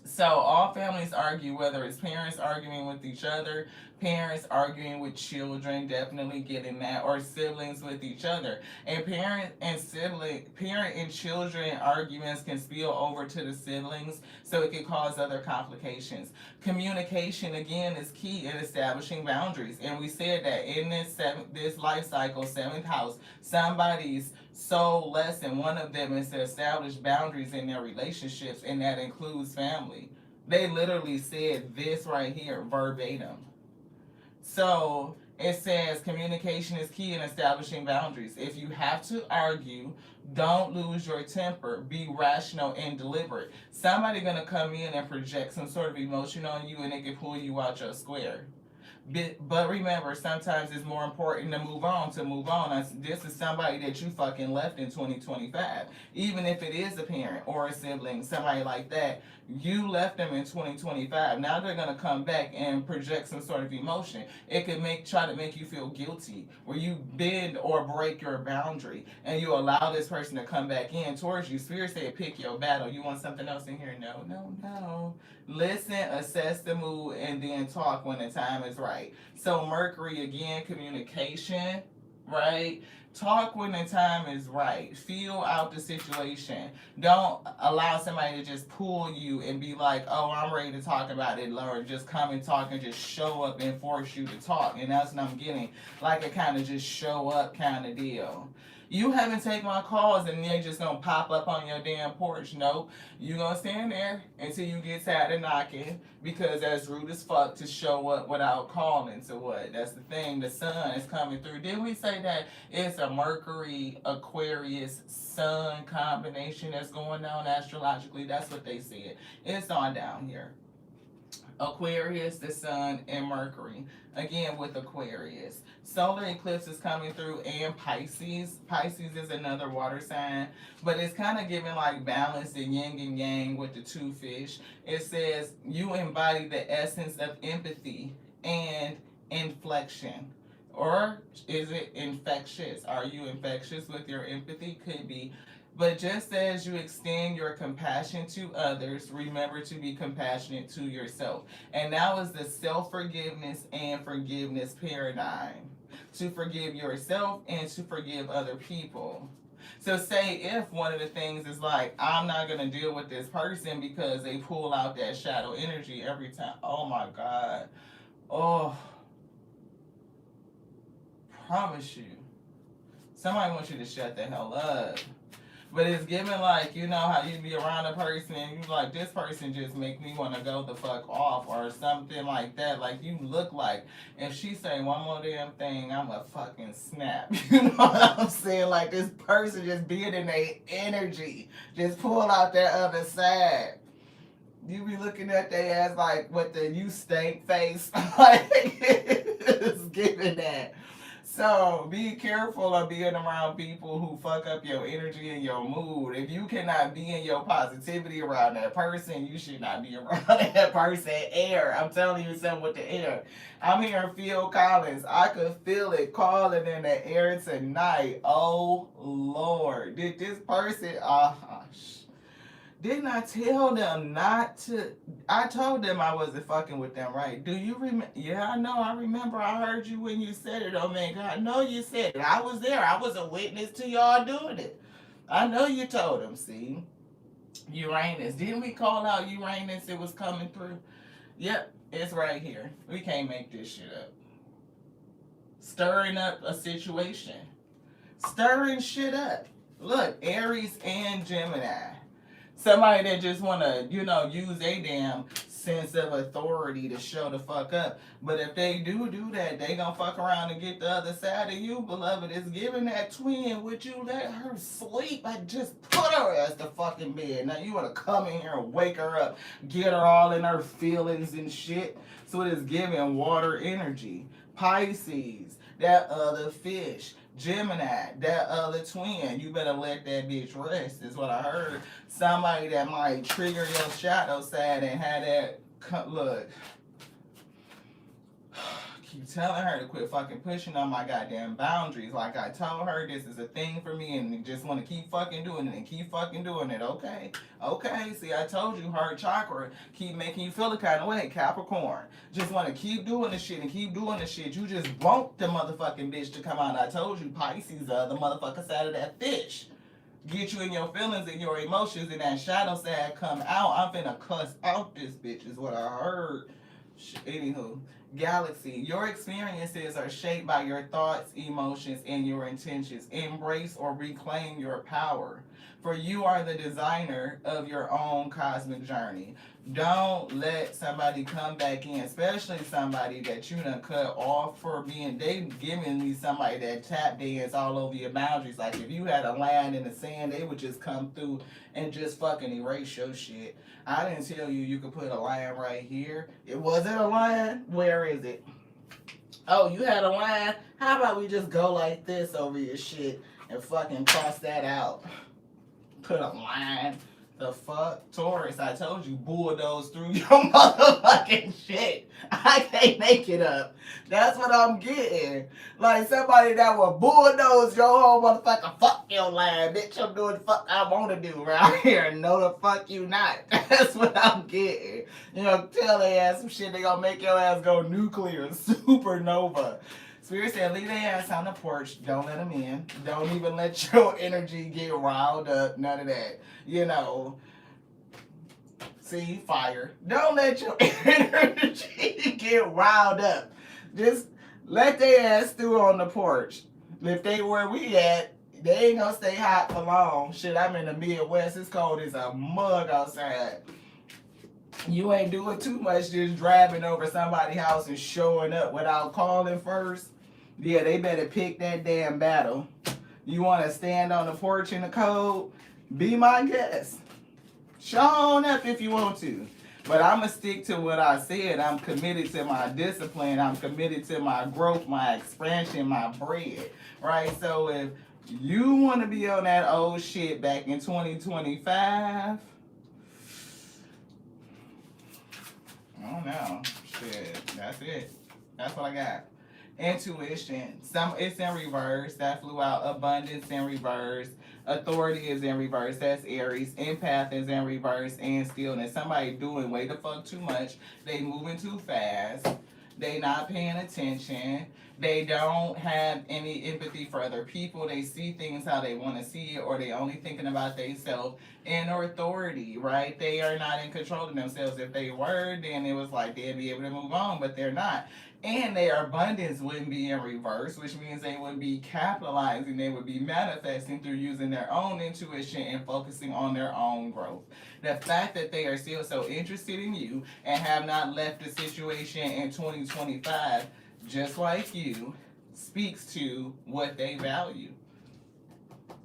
So all families argue, whether it's parents arguing with each other, parents arguing with children, definitely getting that, or siblings with each other. And parent and children arguments can spill over to the siblings, so it can cause other complications. Communication again is key in establishing boundaries, and we said that in this life cycle, seventh house, somebody's soul lesson, one of them is to establish boundaries in their relationships, and that includes family. They literally said this right here, verbatim. So it says communication is key in establishing boundaries. If you have to argue, don't lose your temper. Be rational and deliberate. Somebody gonna come in and project some sort of emotion on you, and they can pull you out your square. But remember, sometimes it's more important to move on. This is somebody that you fucking left in 2025. Even if it is a parent or a sibling, somebody like that, you left them in 2025. Now they're gonna come back and project some sort of emotion. It could try to make you feel guilty, where you bend or break your boundary, and you allow this person to come back in towards you. Spirit said, pick your battle. You want something else in here? No, no, no. Listen, assess the mood, and then talk when the time is right. So Mercury again, communication, right? Talk when the time is right. Feel out the situation. Don't allow somebody to just pull you and be like, oh, I'm ready to talk about it, or just come and talk and just show up and force you to talk. And that's what I'm getting, like a kind of just show up kind of deal. You haven't taken my calls and they just gonna pop up on your damn porch. Nope. You gonna stand there until you get tired of knocking, because that's rude as fuck to show up without calling. So what? That's the thing. The sun is coming through. Didn't we say that it's a Mercury Aquarius Sun combination that's going on astrologically? That's what they said. It's on down here. Aquarius, the sun, and Mercury. Again with Aquarius. Solar eclipse is coming through, and Pisces. Pisces is another water sign, but it's kind of giving like balance, the yin and yang with the two fish. It says you embody the essence of empathy and inflection. Or is it infectious? Are you infectious with your empathy? Could be. But just as you extend your compassion to others, remember to be compassionate to yourself. And that was the self-forgiveness and forgiveness paradigm. To forgive yourself and to forgive other people. So say if one of the things is like, I'm not going to deal with this person because they pull out that shadow energy every time. Oh my God. Oh, promise you. Somebody wants you to shut the hell up. But it's given like, you know how you be around a person and you like, this person just make me want to go the fuck off or something like that. Like you look like, if she say one more damn thing, I'm a fucking snap. You know what I'm saying? Like this person just being in their energy, just pull out their other side. You be looking at their ass like, what the you stink face? Like, it's giving that. So be careful of being around people who fuck up your energy and your mood. If you cannot be in your positivity around that person, you should not be around that person. Air. I'm telling you something with the air. I'm hearing Phil Collins. I could feel it calling in the air tonight. Oh Lord. Did this person didn't I tell them not to? I told them I wasn't fucking with them, right? Do you remember? Yeah, I know. I remember. I heard you when you said it. Oh, man, God. I know you said it. I was there. I was a witness to y'all doing it. I know you told them, see? Uranus. Didn't we call out Uranus? It was coming through. Yep, it's right here. We can't make this shit up. Stirring up a situation. Stirring shit up. Look, Aries and Gemini. Somebody that just want to, use a damn sense of authority to show the fuck up. But if they do that, they gonna fuck around and get the other side of you, beloved. It's giving that twin. Would you let her sleep? I just put her as the fucking bed. Now you want to come in here and wake her up, get her all in her feelings and shit. So it is giving water energy. Pisces, that other fish. Gemini, that other twin, you better let that bitch rest, is what I heard. Somebody that might trigger your shadow side and have that, look, keep telling her to quit fucking pushing on my goddamn boundaries. Like I told her, this is a thing for me, and just want to keep fucking doing it and keep fucking doing it. Okay, okay. See, I told you, heart chakra keep making you feel the kind of way. Capricorn, just want to keep doing the shit and keep doing the shit. You just want the motherfucking bitch to come out. I told you, Pisces, the motherfucker side of that fish. Get you in your feelings and your emotions, and that shadow side come out. I'm finna cuss out this bitch, is what I heard. Anywho, Galaxy, your experiences are shaped by your thoughts, emotions, and your intentions. Embrace or reclaim your power, for you are the designer of your own cosmic journey. Don't let somebody come back in, especially somebody that you done cut off for being, they giving me somebody that tap dance all over your boundaries. Like if you had a line in the sand, they would just come through and just fucking erase your shit. I didn't tell you you could put a line right here. It wasn't a line. Where is it? Oh, you had a line? How about we just go like this over your shit and fucking cross that out? Put a line. The fuck? Taurus, I told you, bulldoze through your motherfucking shit. I can't make it up. That's what I'm getting. Like somebody that will bulldoze your whole motherfucking fuck your line. Bitch, I'm doing the fuck I want to do around here. No, the fuck you not. That's what I'm getting. You know, tell their ass some shit, they gonna make your ass go nuclear, supernova. Spirit said, leave their ass on the porch. Don't let them in. Don't even let your energy get riled up. None of that. You know. See, fire. Don't let your energy get riled up. Just let their ass through on the porch. If they where we at, they ain't gonna stay hot for long. Shit, I'm in the Midwest. It's cold as a mug outside. You ain't doing too much just driving over somebody's house and showing up without calling first. Yeah, they better pick that damn battle. You want to stand on the porch in the cold? Be my guest. Show on up if you want to. But I'm going to stick to what I said. I'm committed to my discipline. I'm committed to my growth, my expansion, my bread. Right? So if you want to be on that old shit back in 2025, I don't know. Shit, that's it. That's what I got. Intuition. It's in reverse. That flew out. Abundance in reverse. Authority is in reverse. That's Aries. Empath is in reverse. And stillness. Somebody doing way the fuck too much. They moving too fast. They not paying attention. They don't have any empathy for other people. They see things how they want to see it, or they only thinking about themselves. And authority, right? They are not in control of themselves. If they were, then it was like they'd be able to move on, but they're not. And their abundance wouldn't be in reverse, which means they would be capitalizing, they would be manifesting through using their own intuition and focusing on their own growth. The fact that they are still so interested in you and have not left the situation in 2025, just like you, speaks to what they value.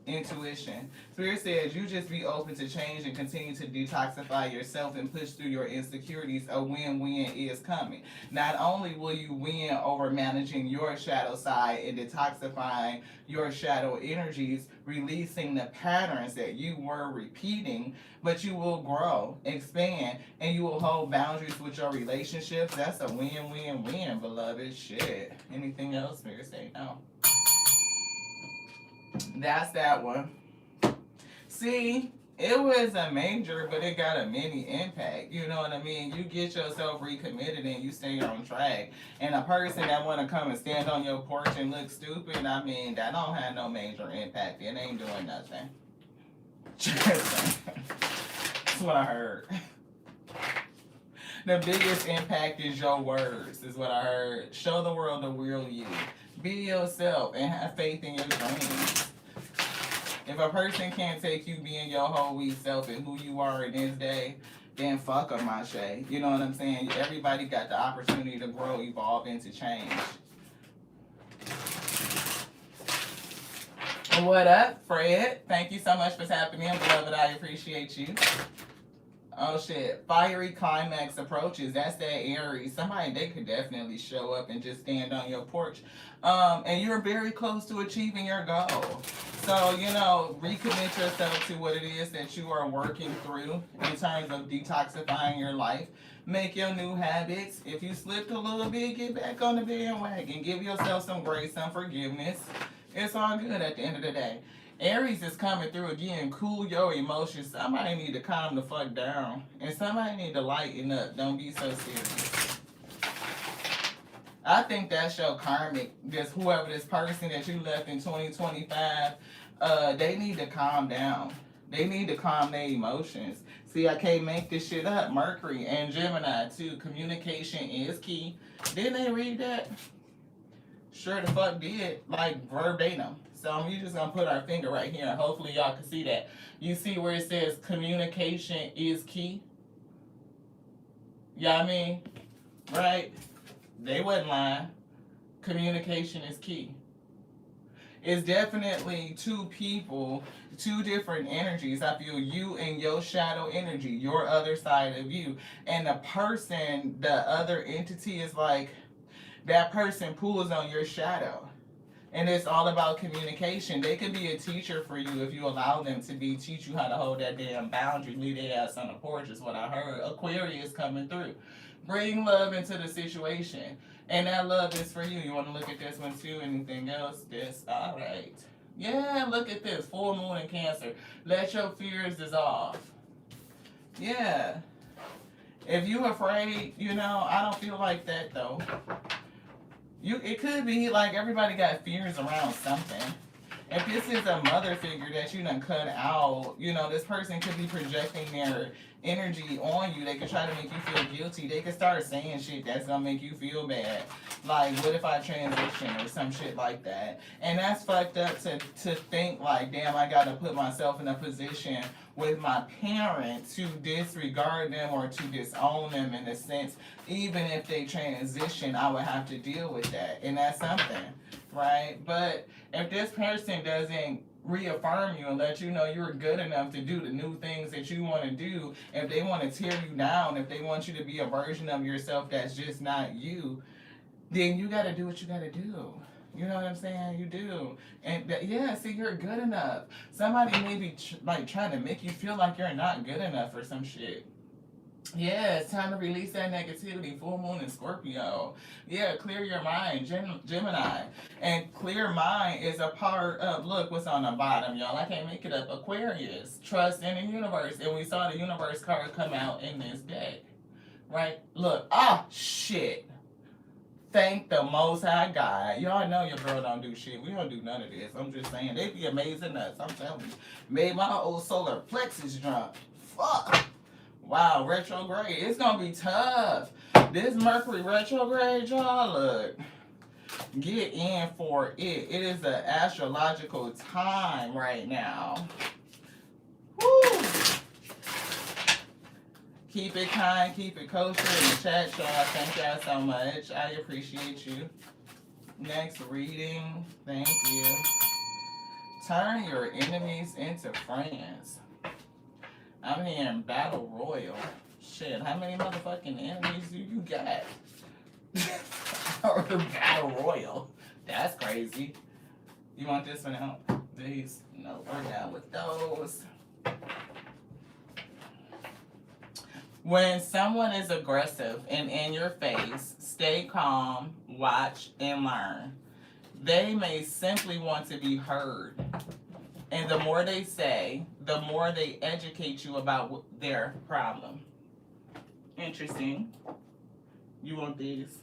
Intuition. Spirit says you just be open to change and continue to detoxify yourself and push through your insecurities. A win-win is coming. Not only will you win over managing your shadow side and detoxifying your shadow energies, releasing the patterns that you were repeating, but you will grow, expand, and you will hold boundaries with your relationships. That's a win-win-win, beloved. Shit. Anything else? Spirit say no. That's that one. See, it was a major, but it got a mini impact. You know what I mean? You get yourself recommitted and you stay on track. And a person that want to come and stand on your porch and look stupid, I mean, that don't have no major impact. It ain't doing nothing. That's what I heard. The biggest impact is your words, is what I heard. Show the world the real you. Be yourself and have faith in your dreams. If a person can't take you being your whole wee self and who you are in this day, then fuck them, Ashe. You know what I'm saying? Everybody got the opportunity to grow, evolve, and to change. What up, Fred? Thank you so much for tapping in, beloved. I appreciate you. Oh shit. Fiery climax approaches. That's that Aries. Somebody they could definitely show up and just stand on your porch. And you're very close to achieving your goal. So, recommit yourself to what it is that you are working through in terms of detoxifying your life. Make your new habits. If you slipped a little bit, get back on the bandwagon. Give yourself some grace, some forgiveness. It's all good at the end of the day. Aries is coming through again. Cool your emotions. Somebody need to calm the fuck down. And somebody need to lighten up. Don't be so serious. I think that's your karmic. Just whoever this person that you left in 2025, they need to calm down. They need to calm their emotions. See, I can't make this shit up. Mercury and Gemini too. Communication is key. Didn't they read that? Sure the fuck did. Like verbatim. So we just gonna put our finger right here and hopefully y'all can see that. You see where it says communication is key? Yeah, I mean, right? They wasn't lying. Communication is key. It's definitely two people, two different energies. I feel you and your shadow energy, your other side of you. And the person, the other entity is like, that person pulls on your shadow. And it's all about communication. They could be a teacher for you if you allow them to be, teach you how to hold that damn boundary, leave their ass on the porch is what I heard. Aquarius coming through. Bring love into the situation. And that love is for you. You want to look at this one too? Anything else? This? All right. Yeah, look at this. Full moon in Cancer. Let your fears dissolve. Yeah. If you afraid, I don't feel like that though. It could be like everybody got fears around something. If this is a mother figure that you done cut out, this person could be projecting their energy on you. They could try to make you feel guilty. They could start saying shit that's gonna make you feel bad. Like, what if I transition or some shit like that? And that's fucked up to think like, damn, I gotta put myself in a position with my parent to disregard them or to disown them in a sense. Even if they transition, I would have to deal with that. And that's something, right? But if this person doesn't reaffirm you and let you know you're good enough to do the new things that you want to do, if they want to tear you down, if they want you to be a version of yourself that's just not you, then you got to do what you got to do. You know what I'm saying? You do. And see, you're good enough. Somebody may be trying to make you feel like you're not good enough or some shit. Yeah, it's time to release that negativity. Full moon in Scorpio. Yeah, clear your mind, Gemini. And clear mind is a part of, look what's on the bottom, y'all. I can't make it up. Aquarius. Trust in the universe. And we saw the universe card come out in this deck. Right? Look. Shit. Thank the Most High God. Y'all know your girl don't do shit. We don't do none of this. I'm just saying. They be amazing us. I'm telling you. Made my old solar plexus jump. Fuck. Wow, retrograde. It's going to be tough. This Mercury retrograde, y'all, look. Get in for it. It is an astrological time right now. Woo! Keep it kind, keep it kosher in the chat, y'all. Thank y'all so much. I appreciate you. Next reading. Thank you. Turn your enemies into friends. I'm hearing battle royal. Shit, how many motherfucking enemies do you got? Or battle royal. That's crazy. You want this one out? These? No, we're down with those. When someone is aggressive and in your face, stay calm, watch, and learn. They may simply want to be heard. And the more they say, the more they educate you about their problem. Interesting. You want these?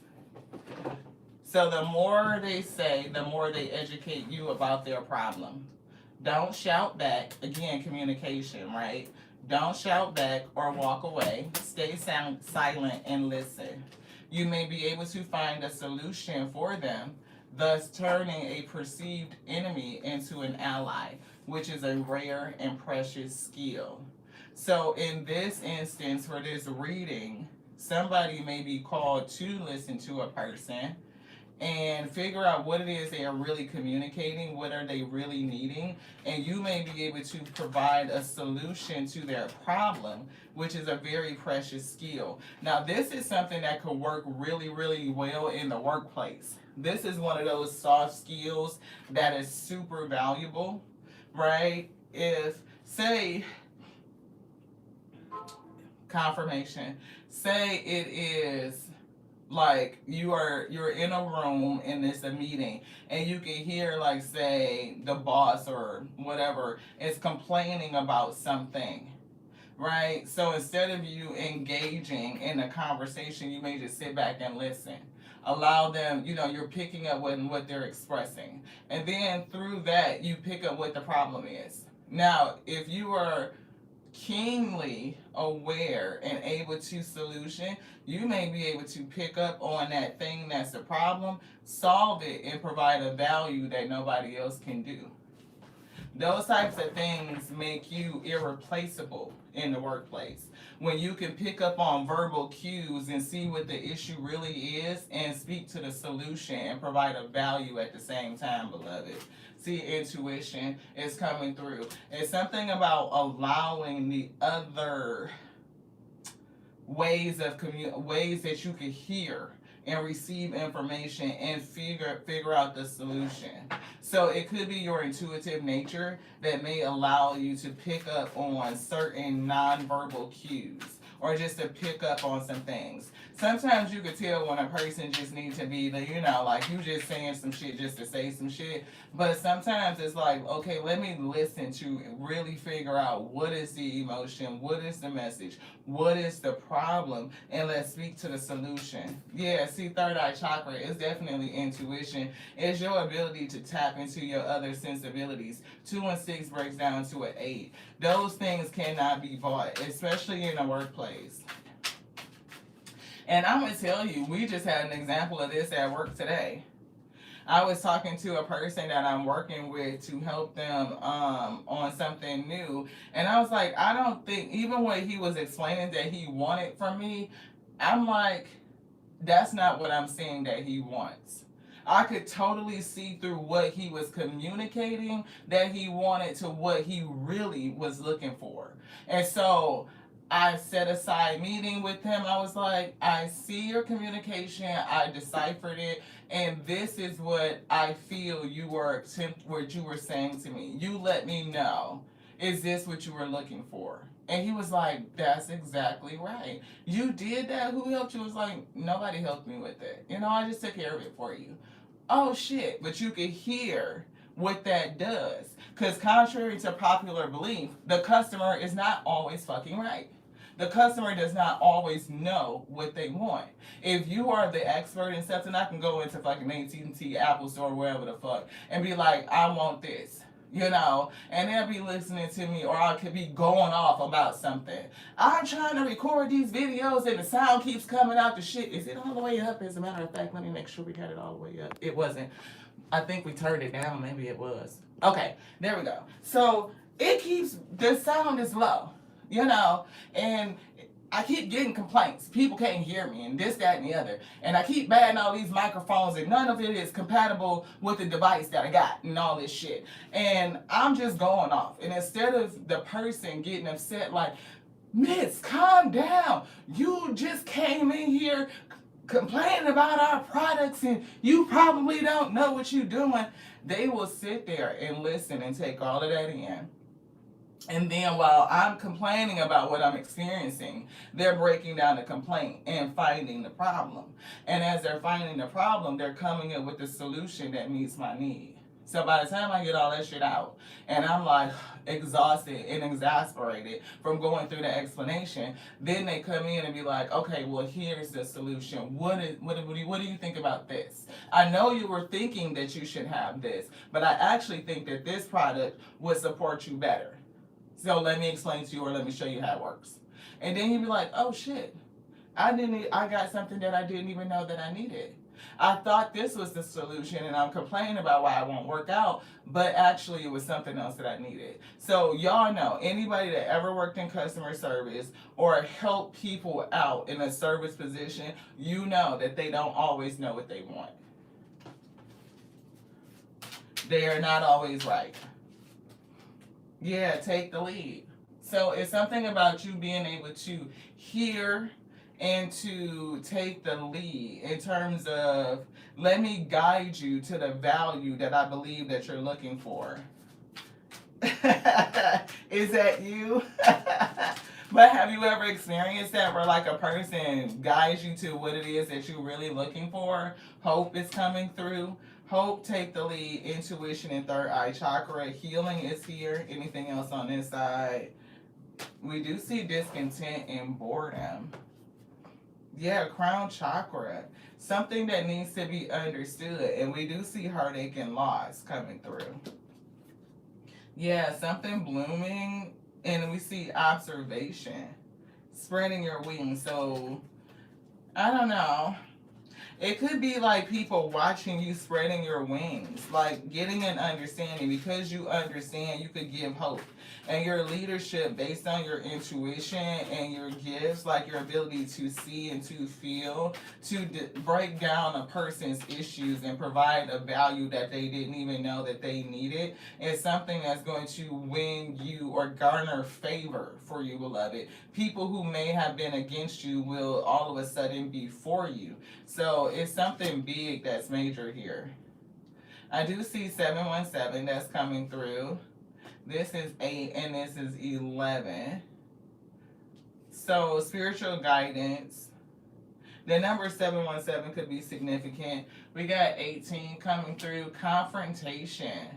So the more they say, the more they educate you about their problem. Don't shout back. Again, communication, right? Don't shout back or walk away. Stay silent and listen. You may be able to find a solution for them, thus turning a perceived enemy into an ally, which is a rare and precious skill. So in this instance, for this reading, somebody may be called to listen to a person, and figure out what it is they are really communicating, what are they really needing, and you may be able to provide a solution to their problem, which is a very precious skill. Now, this is something that could work really, really well in the workplace. This is one of those soft skills that is super valuable, right? If, say, confirmation, say it is like you're in a room and it's a meeting and you can hear, like, say the boss or whatever is complaining about something, right? So instead of you engaging in a conversation, you may just sit back and listen. Allow them, you're picking up what they're expressing, and then through that you pick up what the problem is. Now, if you are keenly aware and able to solution, you may be able to pick up on that thing that's the problem, solve it, and provide a value that nobody else can do. Those types of things make you irreplaceable in the workplace. When you can pick up on verbal cues and see what the issue really is and speak to the solution and provide a value at the same time, beloved. See, intuition is coming through. It's something about allowing the other ways that you can hear and receive information and figure out the solution. So it could be your intuitive nature that may allow you to pick up on certain nonverbal cues, or just to pick up on some things. Sometimes you could tell when a person just needs to be like you just saying some shit just to say some shit. But sometimes it's like, okay, let me listen to really figure out what is the emotion, what is the message, what is the problem, and let's speak to the solution. Yeah, see, third eye chakra is definitely intuition. It's your ability to tap into your other sensibilities. 2 and 6 breaks down to an 8. Those things cannot be bought, especially in a workplace. And I'm going to tell you, we just had an example of this at work today. I was talking to a person that I'm working with to help them on something new. And I was like, I don't think, even what he was explaining that he wanted from me, I'm like, that's not what I'm saying that he wants. I could totally see through what he was communicating that he wanted to what he really was looking for. And so I set aside meeting with him. I was like, I see your communication. I deciphered it. And this is what I feel what you were saying to me. You let me know. Is this what you were looking for? And he was like, that's exactly right. You did that? Who helped you? I was like, nobody helped me with it. I just took care of it for you. Oh, shit. But you could hear what that does. Because contrary to popular belief, the customer is not always fucking right. The customer does not always know what they want. If you are the expert in something, I can go into fucking AT&T, Apple Store, wherever the fuck, and be like, I want this. And they'll be listening to me, or I could be going off about something. I'm trying to record these videos and the sound keeps coming out the shit. Is it all the way up? As a matter of fact, let me make sure we got it all the way up. It wasn't. I think we turned it down. Maybe it was. Okay, there we go. So the sound is low, and I keep getting complaints. People can't hear me and this, that, and the other. And I keep batting all these microphones and none of it is compatible with the device that I got and all this shit. And I'm just going off. And instead of the person getting upset like, Miss, calm down. You just came in here complaining about our products and you probably don't know what you're doing. They will sit there and listen and take all of that in. And then while I'm complaining about what I'm experiencing, they're breaking down the complaint and finding the problem. And as they're finding the problem, they're coming up with the solution that meets my need. So by the time I get all that shit out, and I'm like exhausted and exasperated from going through the explanation, then they come in and be like, okay, well, here's the solution. What do you think about this? I know you were thinking that you should have this, but I actually think that this product would support you better. So let me explain to you, or let me show you how it works. And then you'd be like, oh shit, I got something that I didn't even know that I needed. I thought this was the solution and I'm complaining about why it won't work out, but actually it was something else that I needed. So y'all know, anybody that ever worked in customer service or helped people out in a service position, you know that they don't always know what they want. They are not always right. Yeah, take the lead. So it's something about you being able to hear and to take the lead in terms of, let me guide you to the value that I believe that you're looking for. Is that you? But have you ever experienced that where like a person guides you to what it is that you're really looking for? Hope is coming through. Hope, take the lead, intuition, and third eye chakra. Healing is here. Anything else on this side? We do see discontent and boredom. Yeah, crown chakra. Something that needs to be understood. And we do see heartache and loss coming through. Yeah, something blooming. And we see observation. Spreading your wings. So, I don't know. It could be like people watching you spreading your wings, like getting an understanding. Because you understand, you could give hope. And your leadership based on your intuition and your gifts, like your ability to see and to feel, to break down a person's issues and provide a value that they didn't even know that they needed, is something that's going to win you or garner favor for you, beloved. People who may have been against you will all of a sudden be for you. So it's something big that's major here. I do see 717 that's coming through. This is 8 and this is 11. So spiritual guidance. The number 717 could be significant. We got 18 coming through. Confrontation.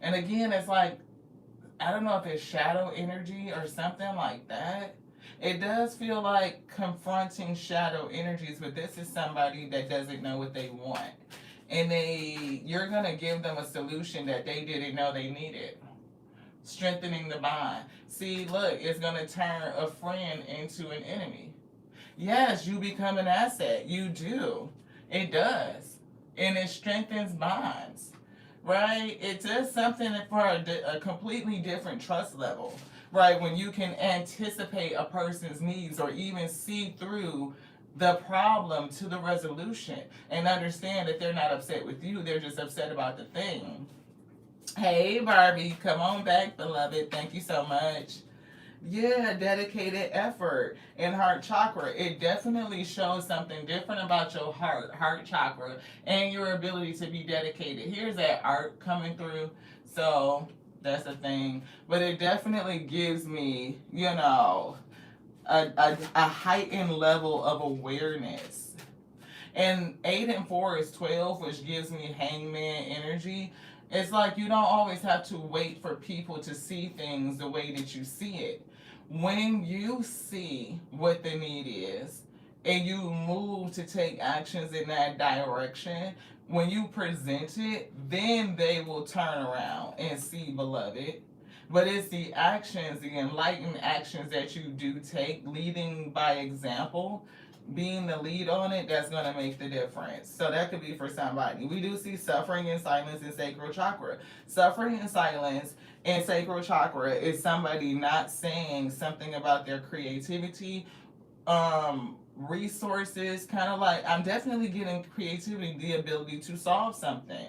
And again, it's like, I don't know if it's shadow energy or something like that. It does feel like confronting shadow energies, but this is somebody that doesn't know what they want. And you're going to give them a solution that they didn't know they needed. Strengthening the bond. See, look, it's going to turn a friend into an enemy. Yes, you become an asset. You do. It does. And it strengthens bonds. Right? It does something for a completely different trust level. Right? When you can anticipate a person's needs or even see through the problem to the resolution and understand that they're not upset with you. They're just upset about the thing. Hey, Barbie, come on back, beloved. Thank you so much. Yeah, dedicated effort and heart chakra. It definitely shows something different about your heart chakra, and your ability to be dedicated. Here's that art coming through. So that's the thing. But it definitely gives me, a heightened level of awareness. And 8 and 4 is 12, which gives me hangman energy. It's like you don't always have to wait for people to see things the way that you see it. When you see what the need is and you move to take actions in that direction, when you present it, then they will turn around and see, beloved. But it's the actions, the enlightened actions that you do take, leading by example, being the lead on it, that's going to make the difference. So that could be for somebody. We do see suffering in silence in sacral chakra. Suffering in silence in sacral chakra is somebody not saying something about their creativity, resources, kind of like, I'm definitely getting creativity, the ability to solve something.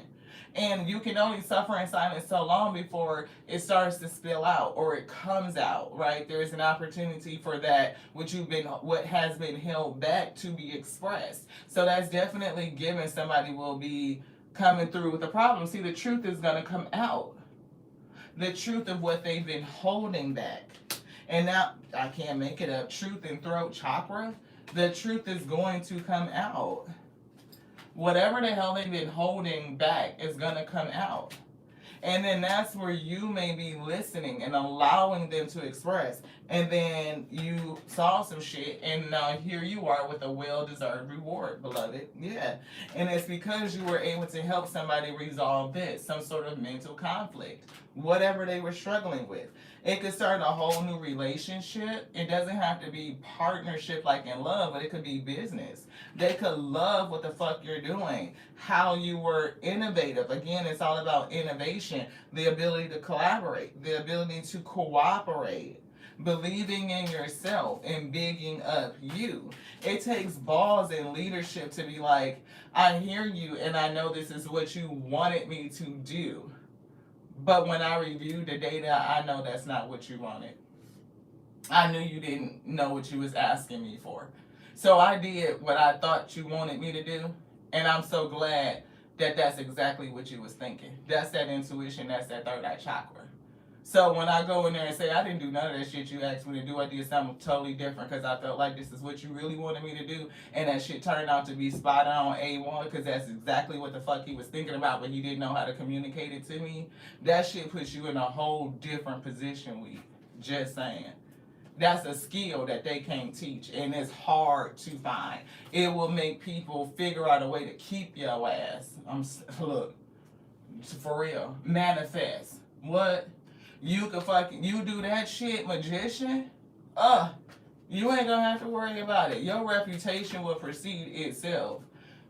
And you can only suffer in silence so long before it starts to spill out or it comes out, right? There's an opportunity for that what has been held back to be expressed. So that's definitely given. Somebody will be coming through with a problem. See, the truth is going to come out. The truth of what they've been holding back. And now, I can't make it up, truth and throat chakra, the truth is going to come out. Whatever the hell they've been holding back is going to come out. And then that's where you may be listening and allowing them to express. And then you saw some shit, and now here you are with a well-deserved reward, beloved. Yeah. And it's because you were able to help somebody resolve this, some sort of mental conflict, whatever they were struggling with. It could start a whole new relationship. It doesn't have to be partnership like in love, but it could be business. They could love what the fuck you're doing, how you were innovative. Again, it's all about innovation, the ability to collaborate, the ability to cooperate. believing in yourself and bigging up you. It takes balls and leadership to be like, I hear you and I know this is what you wanted me to do. But when I reviewed the data, I know that's not what you wanted. I knew you didn't know what you was asking me for. So I did what I thought you wanted me to do. And I'm so glad that that's exactly what you was thinking. That's that intuition. That's that third eye chakra. So when I go in there and say, I didn't do none of that shit you asked me to do, I did something totally different because I felt like this is what you really wanted me to do. And that shit turned out to be spot on A1 because that's exactly what the fuck he was thinking about, but he didn't know how to communicate it to me. That shit puts you in a whole different position, we. Just saying. That's a skill that they can't teach, and it's hard to find. It will make people figure out a way to keep your ass. Look, for real, manifest. What? You could you do that shit, magician? You ain't gonna have to worry about it. Your reputation will precede itself.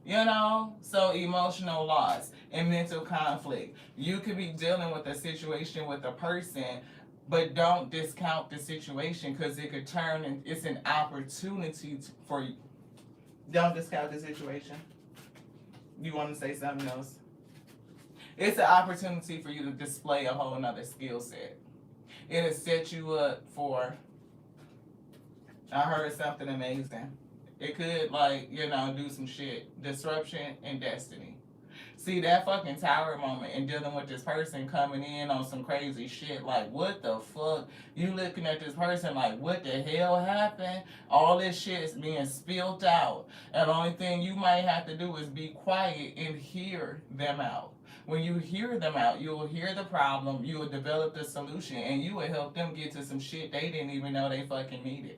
You know? So emotional loss and mental conflict. You could be dealing with a situation with a person, but don't discount the situation because it could turn and it's an opportunity for you. Don't discount the situation. You want to say something else? It's an opportunity for you to display a whole nother skill set. It'll set you up for, I heard something amazing. It could, like, do some shit. Disruption and destiny. See, that fucking tower moment and dealing with this person coming in on some crazy shit, like, what the fuck? You looking at this person like, what the hell happened? All this shit is being spilled out. And the only thing you might have to do is be quiet and hear them out. When you hear them out, you will hear the problem, you will develop the solution, and you will help them get to some shit they didn't even know they fucking needed.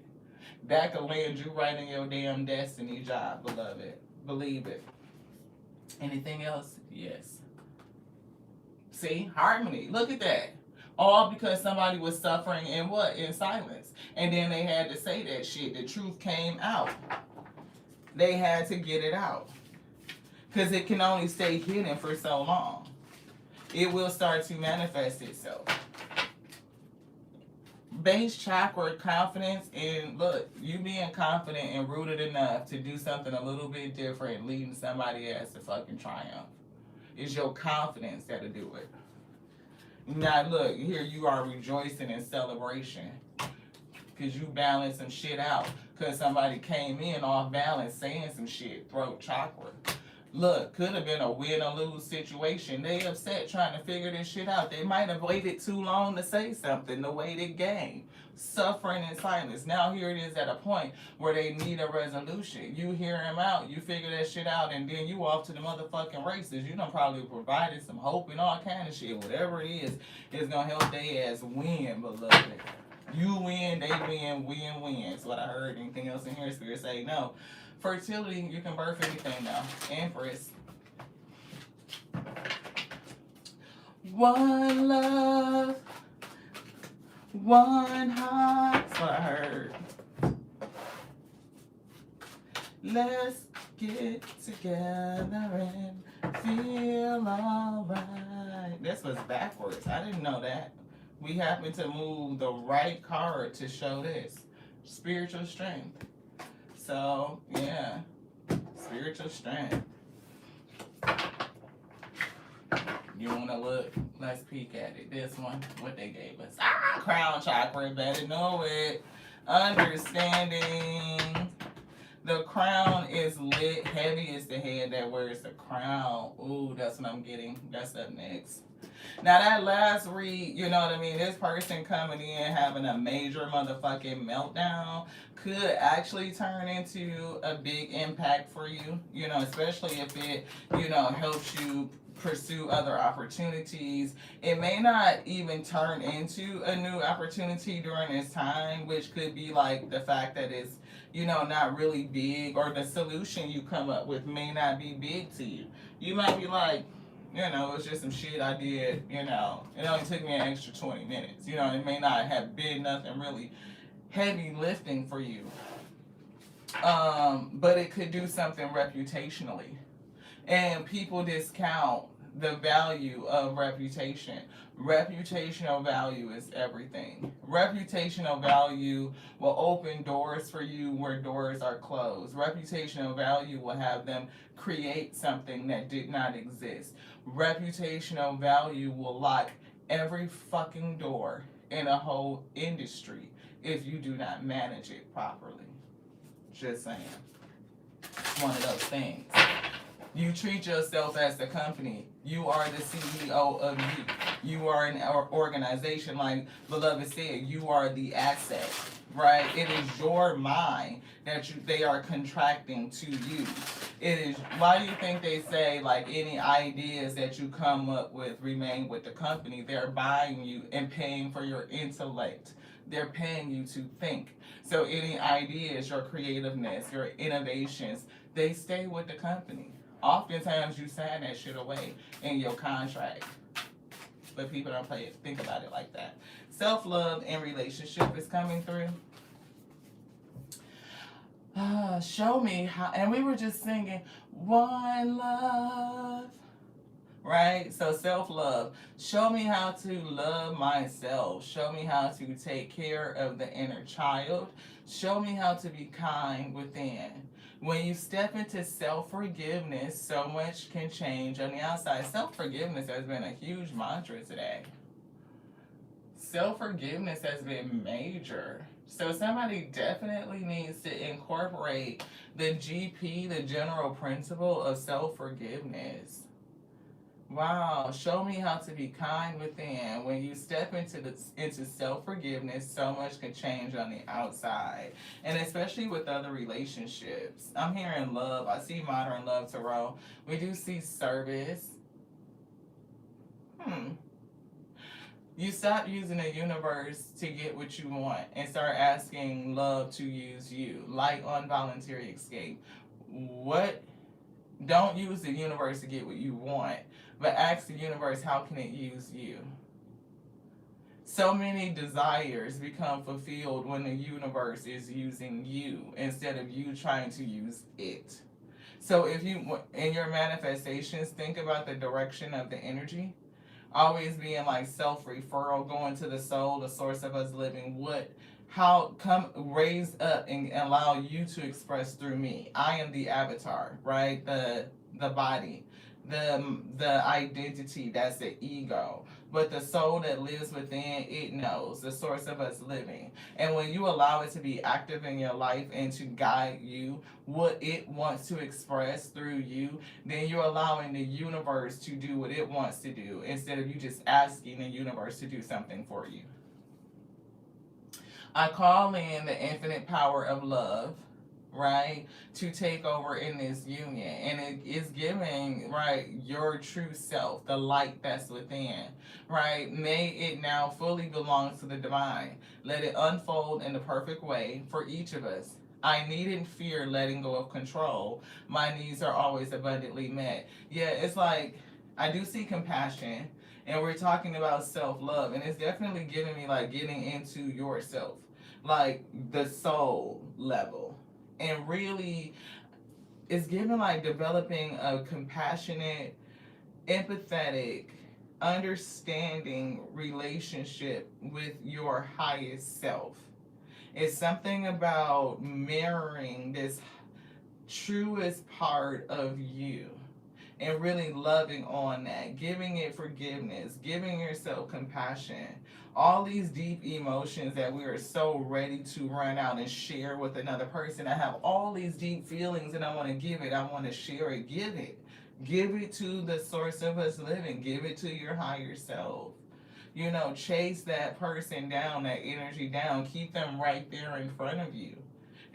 That could land you right in your damn destiny job, beloved. Believe it. Anything else? Yes. See? Harmony. Look at that. All because somebody was suffering in what? In silence. And then they had to say that shit. The truth came out. They had to get it out. Because it can only stay hidden for so long. It will start to manifest itself. Base chakra, confidence, and look, you being confident and rooted enough to do something a little bit different, leading somebody else to fucking triumph. It's your confidence that'll do it. Now look, here you are rejoicing in celebration. Because you balanced some shit out. Because somebody came in off balance saying some shit, throat chakra. Look, could have been a win or lose situation. They upset trying to figure this shit out. They might have waited too long to say something, the weighted game. Suffering in silence. Now here it is at a point where they need a resolution. You hear them out, you figure that shit out, and then you off to the motherfucking races. You done probably provided some hope and all kind of shit. Whatever it is gonna help their ass win, beloved. You win, they win, win. That's what I heard. Anything else in here? Spirit say no. Fertility, you can birth anything now. Empress. One love, one heart. That's what I heard. Let's get together and feel alright. This was backwards. I didn't know that. We happened to move the right card to show this. Spiritual strength. So, yeah, spiritual strength. You want to look? Let's peek at it. This one, what they gave us. Crown chakra, better know it. Understanding. The crown is lit. Heavy is the head that wears the crown. Ooh, that's what I'm getting. That's up next. Now that last read, you know what I mean? This person coming in having a major motherfucking meltdown could actually turn into a big impact for you, especially if it, helps you pursue other opportunities. It may not even turn into a new opportunity during this time, which could be like the fact that it's, not really big, or the solution you come up with may not be big to you. You might be like, it's just some shit I did, it only took me an extra 20 minutes. It may not have been nothing really heavy lifting for you. But it could do something reputationally. And people discount the value of reputation. Reputational value is everything. Reputational value will open doors for you where doors are closed. Reputational value will have them create something that did not exist. Reputational value will lock every fucking door in a whole industry if you do not manage it properly. Just saying. It's one of those things. You treat yourself as the company. You are the CEO of you. You are an organization, like Beloved said. You are the asset, right? It is your mind that they are contracting to you. It is. Why do you think they say like any ideas that you come up with remain with the company? They're buying you and paying for your intellect. They're paying you to think. So any ideas, your creativeness, your innovations, they stay with the company. Oftentimes you sign that shit away in your contract, but people don't think about it like that. Self-love in relationship is coming through. Show me how, and we were just singing One Love, right? So self-love. Show me how to love myself. Show me how to take care of the inner child. Show me how to be kind within. When you step into self-forgiveness, so much can change on the outside. Self-forgiveness has been a huge mantra today. Self-forgiveness has been major. So somebody definitely needs to incorporate the GP, the general principle of self-forgiveness. Wow, show me how to be kind within. When you step into self-forgiveness, so much can change on the outside. And especially with other relationships. I'm hearing love. I see modern love tarot. We do see service. You stop using the universe to get what you want and start asking love to use you. Like on voluntary escape. Don't use the universe to get what you want, but ask the universe, how can it use you? So many desires become fulfilled when the universe is using you instead of you trying to use it. So if you, in your manifestations, think about the direction of the energy. Always being like self-referral, going to the soul, the source of us living. Come raise up and allow you to express through me. I am the avatar, right? The body, the identity, that's the ego. But the soul that lives within, it knows the source of us living. And when you allow it to be active in your life and to guide you, what it wants to express through you, then you're allowing the universe to do what it wants to do instead of you just asking the universe to do something for you. I call in the infinite power of love, right, to take over in this union. And it is giving, right, your true self, the light that's within, right? May it now fully belong to the divine. Let it unfold in the perfect way for each of us. I needn't fear letting go of control. My needs are always abundantly met. Yeah, it's like, I do see compassion, and we're talking about self-love, and it's definitely giving me like getting into yourself, like the soul level. And really, it's giving like developing a compassionate, empathetic, understanding relationship with your highest self. It's something about mirroring this truest part of you and really loving on that, giving it forgiveness, giving yourself compassion. All these deep emotions that we are so ready to run out and share with another person. I have all these deep feelings and I want to give it, I want to share it, give it. Give it to the source of us living, give it to your higher self. You know, chase that person down, that energy down, keep them right there in front of you.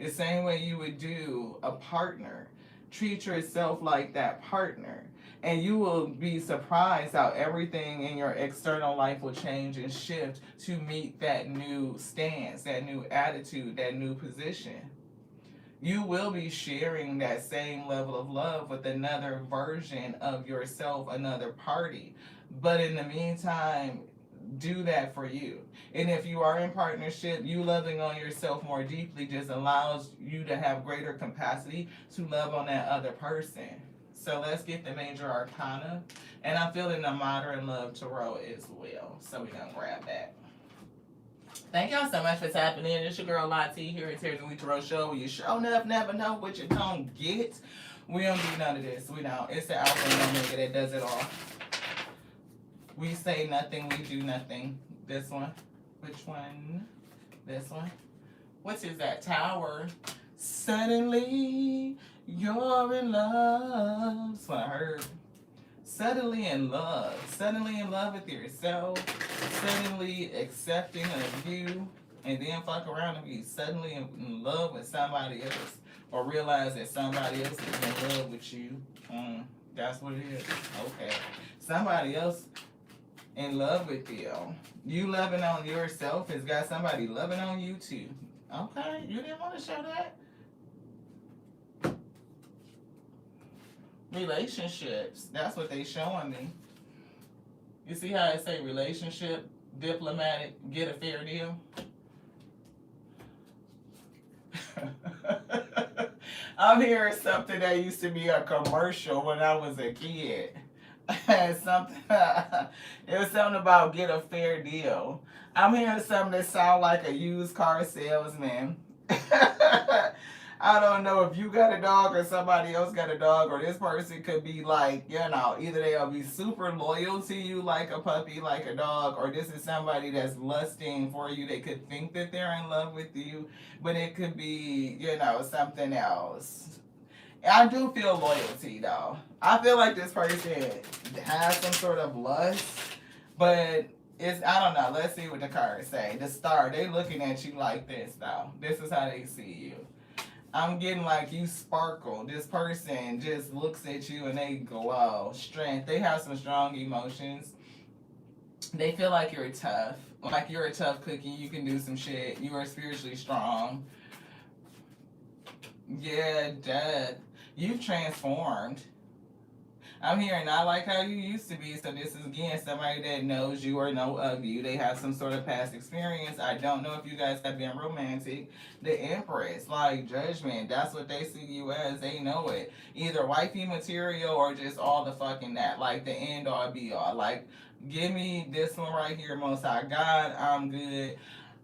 The same way you would do a partner. Treat yourself like that partner. And you will be surprised how everything in your external life will change and shift to meet that new stance, that new attitude, that new position. You will be sharing that same level of love with another version of yourself, another party. But in the meantime, do that for you. And if you are in partnership, you loving on yourself more deeply just allows you to have greater capacity to love on that other person. So let's get the major arcana. And I'm feeling the modern love tarot as well. So we're going to grab that. Thank y'all so much for tapping in. It's your girl Lottie here at Terry Lee Tarot Show, where you show enough never know what you don't get. We don't do none of this. We don't. It's the alpha and omega that does it all. We say nothing, we do nothing. This one. Which one? This one. What is that? Tower. Suddenly, you're in love. That's what I heard. Suddenly in love. Suddenly in love with yourself. Suddenly accepting of you. And then fuck around and be suddenly in love with somebody else. Or realize that somebody else is in love with you. That's what it is. Okay. Somebody else in love with you. You loving on yourself has got somebody loving on you too. Okay. You didn't want to show that? Relationships. That's what they showing me. You see how I say relationship, diplomatic, get a fair deal? I'm hearing something that used to be a commercial when I was a kid. Something it was something about get a fair deal. I'm hearing something that sounds like a used car salesman. I don't know if you got a dog or somebody else got a dog, or this person could be like, you know, either they'll be super loyal to you like a puppy, like a dog, or this is somebody that's lusting for you. They could think that they're in love with you, but it could be, you know, something else. I do feel loyalty though. I feel like this person has some sort of lust, but it's, I don't know. Let's see what the cards say. The star, they looking at you like this though. This is how they see you. I'm getting like you sparkle. This person just looks at you and they glow. Strength. They have some strong emotions. They feel like you're tough. Like you're a tough cookie. You can do some shit. You are spiritually strong. Yeah, death. You've transformed. I'm hearing not like how you used to be. So this is again somebody that knows you or know of you. They have some sort of past experience. I don't know if you guys have been romantic. The Empress, like judgment. That's what they see you as. They know it. Either wifey material or just all the fucking that. Like the end all be all. Like give me this one right here, Most High God. I'm good.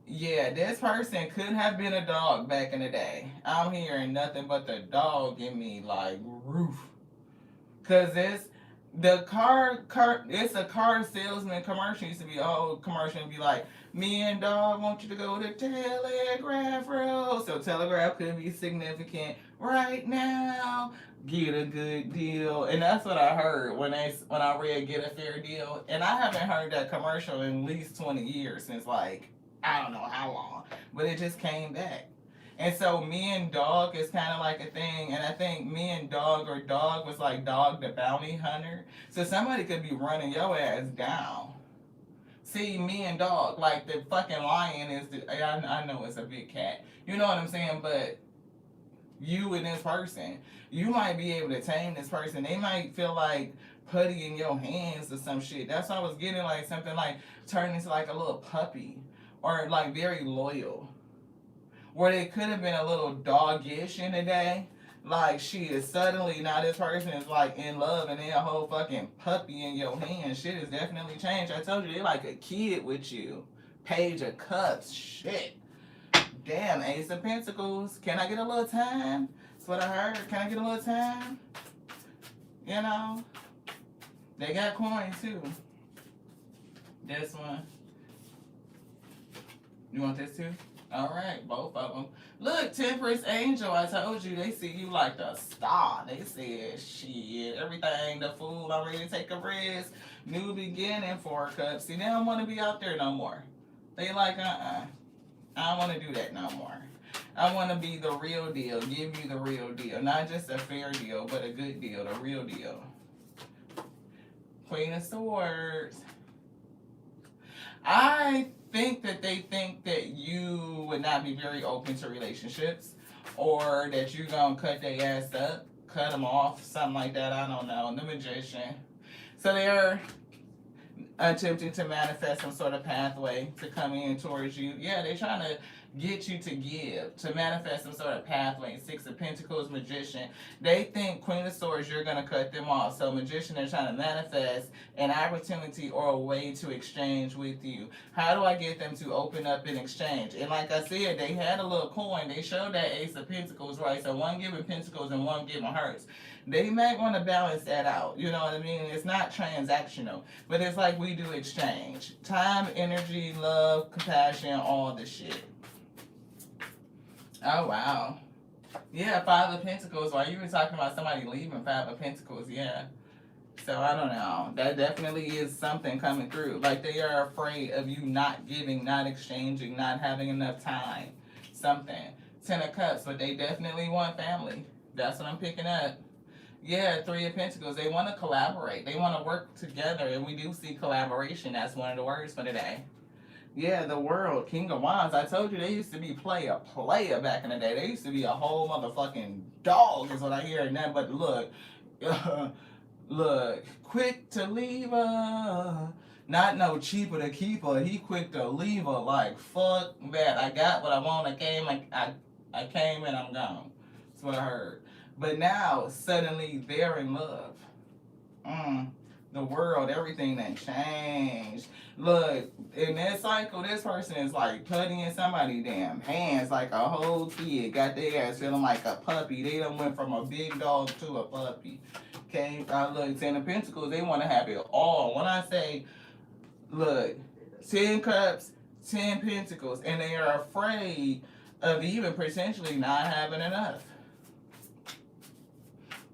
Yeah, this person could have been a dog back in the day. I'm hearing nothing but the dog in me, like roof. Cause it's the car it's a car salesman commercial. Used to be old commercial and be like, me and dog want you to go to Telegraph Road. So Telegraph could be significant right now. Get a good deal. And that's what I heard when I read Get a Fair Deal. And I haven't heard that commercial in at least 20 years since like I don't know how long. But it just came back. And so me and dog is kind of like a thing. And I think me and dog or dog was like dog the bounty hunter. So somebody could be running your ass down. See, me and dog, like the fucking lion is, I know it's a big cat. You know what I'm saying? But you and this person, you might be able to tame this person. They might feel like putty in your hands or some shit. That's why I was getting like something like turning into like a little puppy or like very loyal. Where they could have been a little doggish in the day. Like she is suddenly now this person is like in love and they a whole fucking puppy in your hand. Shit has definitely changed. I told you they like a kid with you. Page of Cups. Shit. Damn, Ace of Pentacles. Can I get a little time? That's what I heard. Can I get a little time? You know? They got coins too. This one. You want this too? All right, both of them. Look, Temperance Angel, I told you, they see you like the star. They said, shit, everything, the fool, I'm ready to take a risk. New beginning, 4 cups. See, they don't want to be out there no more. They like, I don't want to do that no more. I want to be the real deal, give you the real deal. Not just a fair deal, but a good deal, the real deal. Queen of Swords. I think that they think that you would not be very open to relationships or that you're going to cut their ass up, cut them off, something like that. I don't know. The Magician. So they're attempting to manifest some sort of pathway to come in towards you. Yeah, they're trying to get you to give, to manifest some sort of pathway. Six of Pentacles, Magician. They think Queen of Swords, you're going to cut them off. So Magician, they're trying to manifest an opportunity or a way to exchange with you. How do I get them to open up and exchange? And like I said, they had a little coin. They showed that Ace of Pentacles, right? So one giving Pentacles and one giving Hearts. They might want to balance that out. You know what I mean? It's not transactional, but it's like we do exchange. Time, energy, love, compassion, all the shit. Oh, wow. Yeah, Five of Pentacles. While you were talking about somebody leaving, Five of Pentacles, yeah. So I don't know. That definitely is something coming through. Like they are afraid of you not giving, not exchanging, not having enough time. Something. Ten of Cups, but they definitely want family. That's what I'm picking up. Yeah, Three of Pentacles. They want to collaborate. They want to work together, and we do see collaboration. That's one of the words for today. Yeah, the World, King of Wands. I told you they used to be player back in the day. They used to be a whole motherfucking dog, is what I hear. And then, but look, look, quick to leave her. Not no cheaper to keep her. He quick to leave her. Like fuck that. I got what I want. I came and I'm gone. That's what I heard. But now suddenly they're in love. The world, everything that changed. Look, in that cycle, this person is like putting in somebody's damn hands like a whole kid. Got their ass feeling like a puppy. They done went from a big dog to a puppy. Okay, look, Ten of Pentacles, they want to have it all. When I say, look, 10 Cups, 10 Pentacles, and they are afraid of even potentially not having enough.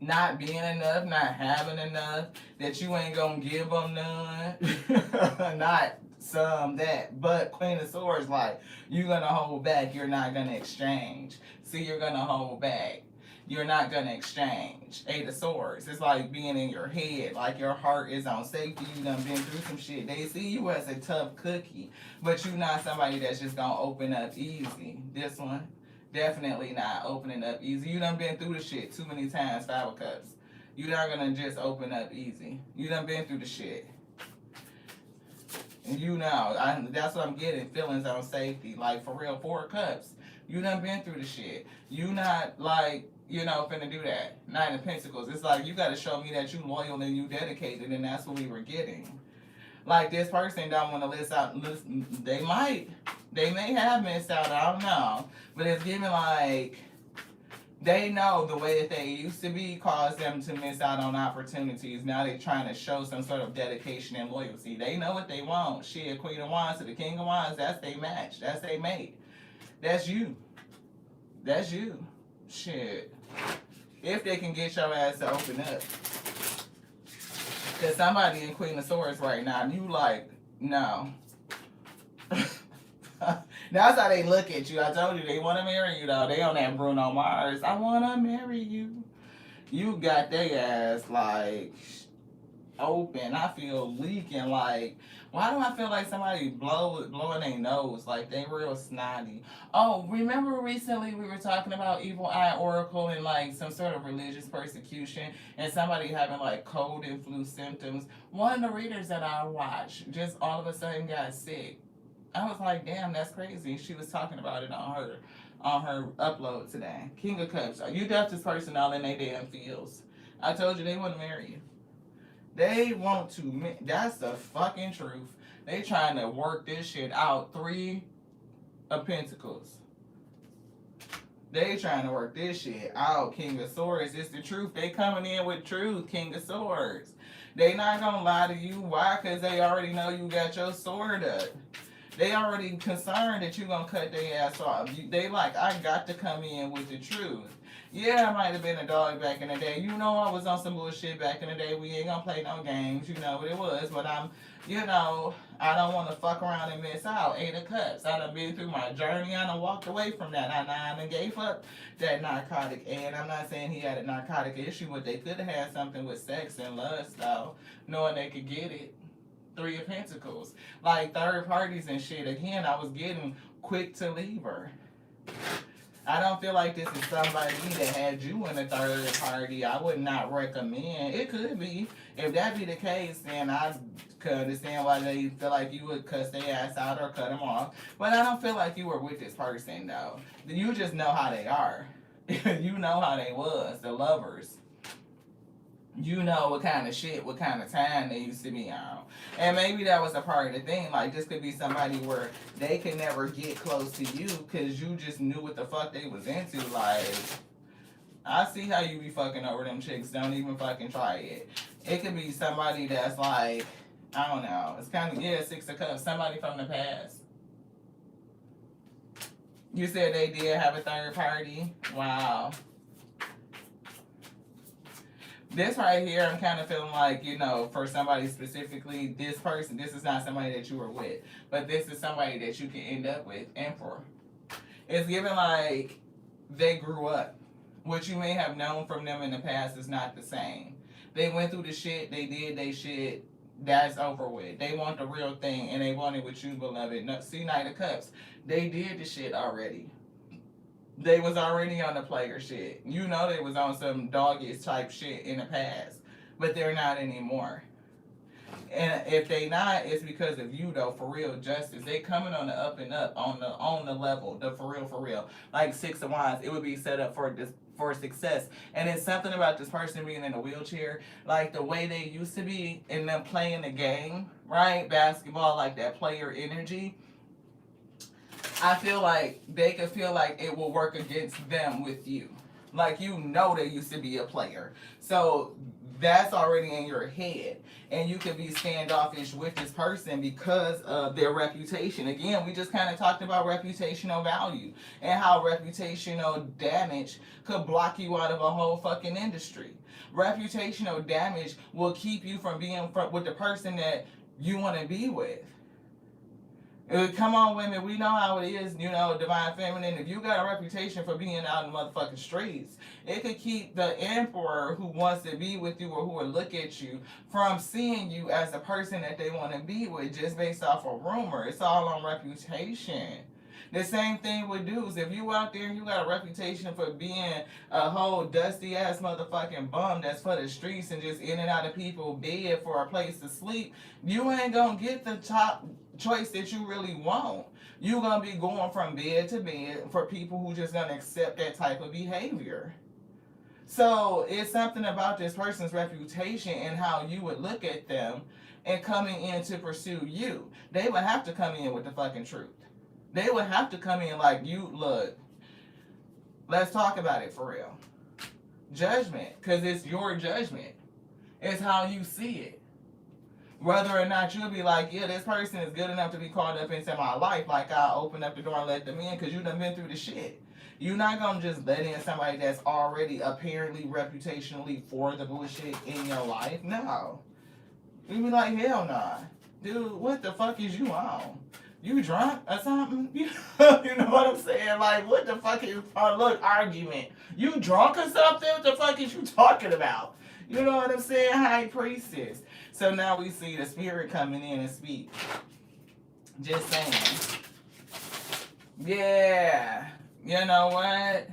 Not being enough, not having enough, that you ain't gonna give them none. Not some, that. But Queen of Swords, like, you're gonna hold back, you're not gonna exchange. See, you're gonna hold back. You're not gonna exchange. Eight of Swords. It's like being in your head, like your heart is on safety. You done been through some shit. They see you as a tough cookie, but you're not somebody that's just gonna open up easy. This one. Definitely not opening up easy. You done been through the shit too many times, Five of Cups. You're not gonna just open up easy. You done been through the shit. And you know, that's what I'm getting, feelings on safety. Like, for real, Four of Cups. You done been through the shit. You not, like, you know, finna do that. Nine of Pentacles. It's like, you gotta show me that you loyal and you dedicated, and that's what we were getting. Like, this person don't want to listen. They may have missed out, I don't know. But it's giving like, they know the way that they used to be caused them to miss out on opportunities. Now they're trying to show some sort of dedication and loyalty. They know what they want. Shit, Queen of Wands to the King of Wands, that's their match. That's their mate. That's you. That's you. Shit. If they can get your ass to open up. Because somebody in Queen of Swords right now, and you like, no. That's how they look at you. I told you, they want to marry you, though. They on that Bruno Mars. I want to marry you. You got their ass, like, open. I feel leaking. Like, why do I feel like somebody blowing their nose? Like, they real snotty. Oh, remember recently we were talking about Evil Eye Oracle and, like, some sort of religious persecution and somebody having, like, cold and flu symptoms? One of the readers that I watched just all of a sudden got sick. I was like, damn, that's crazy. She was talking about it on her upload today. King of Cups. You dumped this person all in their damn fields. I told you they want to marry you. They want to, that's the fucking truth. They trying to work this shit out. Three of Pentacles. They trying to work this shit out. King of Swords. It's the truth. They coming in with truth. King of Swords. They not gonna lie to you. Why? Because they already know you got your sword up. They already concerned that you gonna cut their ass off. They like, I got to come in with the truth. Yeah, I might have been a dog back in the day. You know, I was on some bullshit back in the day. We ain't gonna play no games. You know what it was. But you know, I don't want to fuck around and miss out. Eight of Cups. I done been through my journey. I done walked away from that. I done gave up that narcotic. And I'm not saying he had a narcotic issue, but they could have had something with sex and lust, though, knowing they could get it. Three of Pentacles. Like third parties and shit. Again, I was getting quick to leave her. I don't feel like this is somebody that had you in a third party. I would not recommend. It could be. If that be the case, then I could understand why they feel like you would cuss their ass out or cut them off. But I don't feel like you were with this person though. You just know how they are. You know how they was, the lovers. You know what kind of shit, what kind of time they used to be on. And maybe that was a part of the thing. Like, this could be somebody where they could never get close to you because you just knew what the fuck they was into. Like, I see how you be fucking over them chicks. Don't even fucking try it. It could be somebody that's like, I don't know. It's kind of, yeah, Six of Cups. Somebody from the past. You said they did have a third party. Wow. This right here, I'm kind of feeling like, you know, for somebody specifically, this person, this is not somebody that you were with, but this is somebody that you can end up with and for. It's given like they grew up. What you may have known from them in the past is not the same. They went through the shit, they did they shit, that's over with. They want the real thing, and they want it with you, beloved. No, see, Knight of Cups, they did the shit already. They was already on the player shit. You know they was on some doggish type shit in the past. But they're not anymore. And if they not, it's because of you though, for real, Justice. They coming on the up and up, on the level, the for real. Like Six of Wands, it would be set up for this for success. And it's something about this person being in a wheelchair, like the way they used to be in them playing the game, right? Basketball, like that player energy. I feel like they could feel like it will work against them with you. Like, you know they used to be a player. So that's already in your head. And you could be standoffish with this person because of their reputation. Again, we just kind of talked about reputational value and how reputational damage could block you out of a whole fucking industry. Reputational damage will keep you from being with the person that you want to be with. Come on, women, we know how it is, you know, divine feminine. If you got a reputation for being out in the motherfucking streets, it could keep the emperor who wants to be with you or who will look at you from seeing you as the person that they want to be with just based off of rumor. It's all on reputation. The same thing with dudes. If you out there and you got a reputation for being a whole dusty ass motherfucking bum that's for the streets and just in and out of people's bed for a place to sleep, you ain't gonna get the top choice that you really want. You gonna be going from bed to bed for people who just gonna accept that type of behavior. So it's something about this person's reputation and how you would look at them and coming in to pursue you. They would have to come in with the fucking truth. They would have to come in like, you, look, let's talk about it for real. Judgment, because it's your judgment. It's how you see it. Whether or not you'll be like, yeah, this person is good enough to be called up into my life, like I open up the door and let them in because you done been through the shit. You're not going to just let in somebody that's already apparently reputationally for the bullshit in your life. No. You be like, hell nah. Dude, what the fuck is you on? You drunk or something? You know what I'm saying? Like, what the fuck is look, argument? You drunk or something? What the fuck is you talking about? You know what I'm saying? High priestess. So now we see the spirit coming in and speak. Just saying. Yeah. You know what?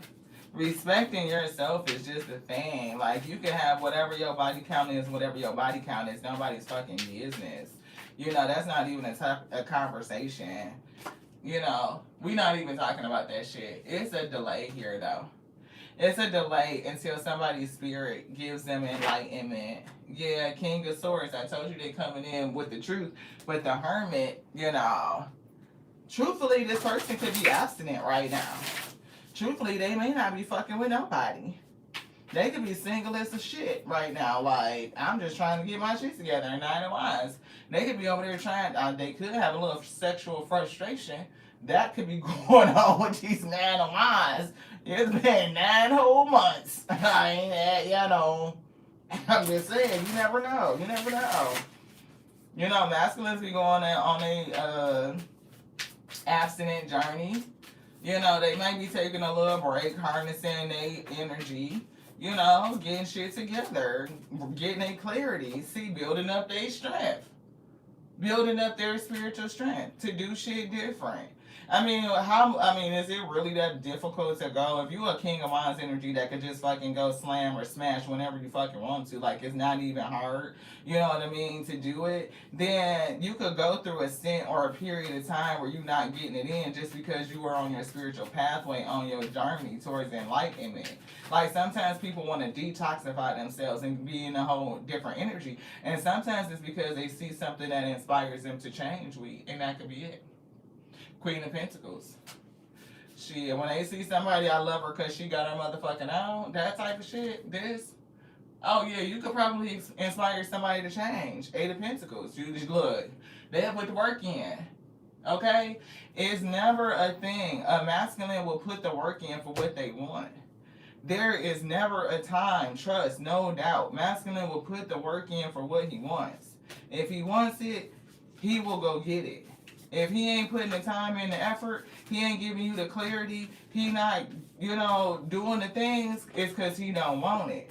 Respecting yourself is just a thing. Like, you can have whatever your body count is, whatever your body count is. Nobody's fucking business. You know, that's not even a conversation. You know, we're not even talking about that shit. It's a delay here, though. It's a delay until somebody's spirit gives them enlightenment. Yeah, King of Swords, I told you they coming in with the truth. But the Hermit, you know, truthfully, this person could be abstinent right now. Truthfully, they may not be fucking with nobody. They could be single as a shit right now. Like, I'm just trying to get my shit together. And Nine of Wands. They could be over there trying, they could have a little sexual frustration. That could be going on with these Nine of Wands. It's been 9 whole months. I ain't that, you know. I'm just saying, you never know. You never know. You know, masculines be going on a abstinent journey. You know, they might be taking a little break, harnessing their energy. You know, getting shit together, getting their clarity, see, building up their strength, building up their spiritual strength to do shit different. I mean, how? I mean, is it really that difficult to go? If you a King of Wands energy that could just fucking go slam or smash whenever you fucking want to, like it's not even hard. You know what I mean to do it. Then you could go through a stint or a period of time where you're not getting it in just because you were on your spiritual pathway on your journey towards enlightenment. Like sometimes people want to detoxify themselves and be in a whole different energy, and sometimes it's because they see something that inspires them to change. And that could be it. Queen of Pentacles. Shit, when they see somebody, I love her because she got her motherfucking own, that type of shit, this. Oh yeah, you could probably inspire somebody to change. Eight of Pentacles. You just look. They'll put the work in. Okay? It's never a thing. A masculine will put the work in for what they want. There is never a time, trust, no doubt. Masculine will put the work in for what he wants. If he wants it, he will go get it. If he ain't putting the time and the effort, he ain't giving you the clarity, he not, doing the things, it's because he don't want it.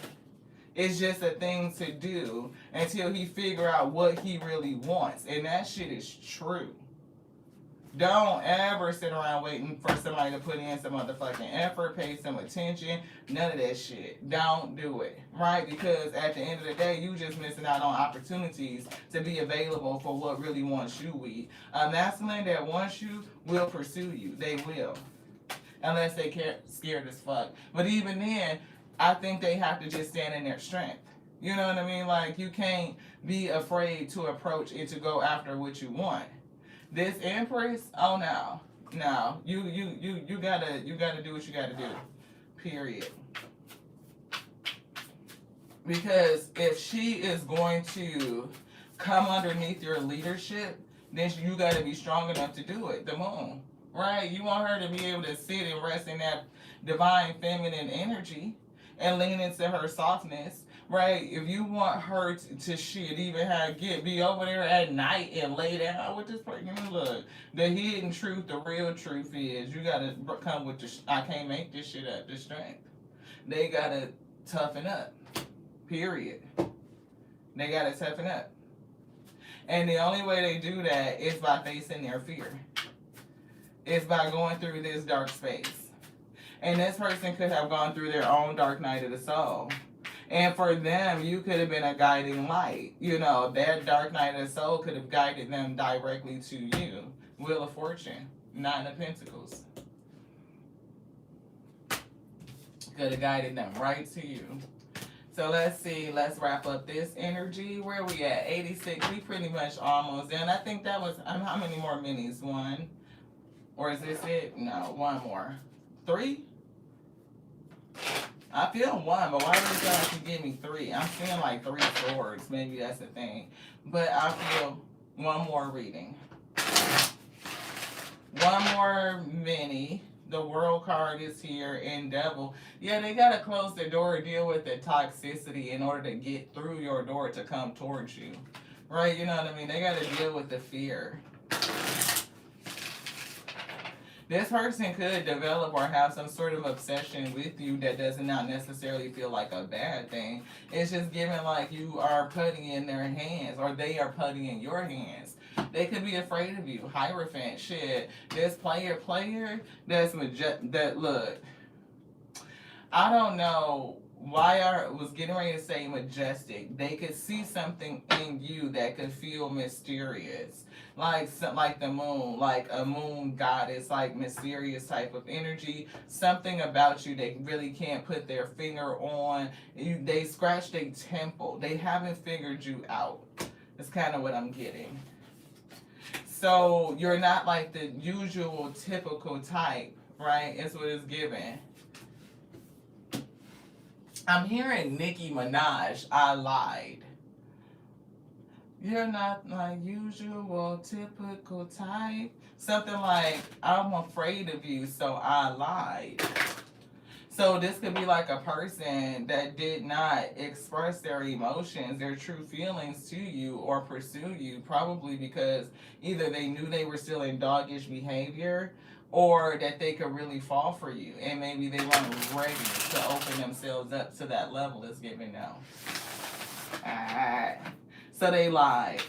It's just a thing to do until he figure out what he really wants. And that shit is true. Don't ever sit around waiting for somebody to put in some motherfucking effort, pay some attention. None of that shit. Don't do it. Right? Because at the end of the day, you just missing out on opportunities to be available for what really wants you. A masculine that wants you will pursue you. They will. Unless they scared as fuck. But even then, I think they have to just stand in their strength. You know what I mean? Like, you can't be afraid to approach and to go after what you want. This Empress, oh no, you gotta do what you gotta do, period. Because if she is going to come underneath your leadership, then you gotta be strong enough to do it. The Moon, right? You want her to be able to sit and rest in that divine feminine energy and lean into her softness. Right, if you want her to shit, even be over there at night and lay down with this person, look, the hidden truth, the real truth is you gotta come with I can't make this shit up, the strength. They gotta toughen up, period. They gotta toughen up. And the only way they do that is by facing their fear. It's by going through this dark space. And this person could have gone through their own dark night of the soul. And for them, you could have been a guiding light. That dark night of the soul could have guided them directly to you. Wheel of Fortune, Nine of Pentacles. Could have guided them right to you. So let's see, let's wrap up this energy. Where are we at? 86, we pretty much almost done. I think that was, how many more minis? One? Or is this it? No, one more. 3? I feel 1, but why do you feel like you give me 3? I'm feeling like 3 swords. Maybe that's the thing. But I feel 1 more reading. 1 more mini. The World card is here, and Devil. Yeah, they got to close the door, deal with the toxicity in order to get through your door to come towards you. Right? You know what I mean? They got to deal with the fear. This person could develop or have some sort of obsession with you that does not necessarily feel like a bad thing. It's just given like you are putting in their hands or they are putting in your hands. They could be afraid of you. Hierophant, shit. This player, that look. I don't know why I was getting ready to say majestic. They could see something in you that could feel mysterious. Like the moon, like a moon goddess, like mysterious type of energy. Something about you they really can't put their finger on. They scratch their temple. They haven't figured you out. That's kind of what I'm getting. So you're not like the usual typical type, right? That's what it's given. I'm hearing Nicki Minaj. I lied. You're not my usual typical type. Something like, I'm afraid of you, so I lied. So this could be like a person that did not express their emotions, their true feelings to you or pursue you, probably because either they knew they were still in doggish behavior or that they could really fall for you. And maybe they weren't ready to open themselves up to that level it's given now. So they lied.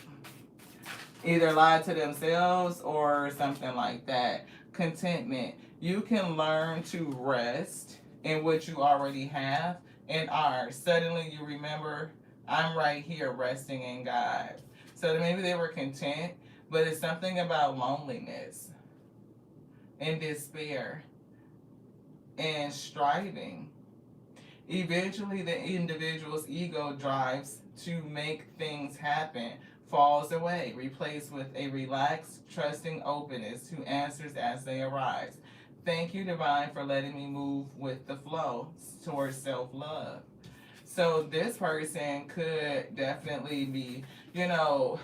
Either lied to themselves or something like that. contentment. You can learn to rest in what you already have and are. Suddenly you remember, I'm right here resting in God. So maybe they were content, but it's something about loneliness and despair and striving. Eventually, the individual's ego drives to make things happen falls away, replaced with a relaxed, trusting openness to answers as they arise. Thank you, Divine, for letting me move with the flow towards self love. So, this person could definitely be, you know,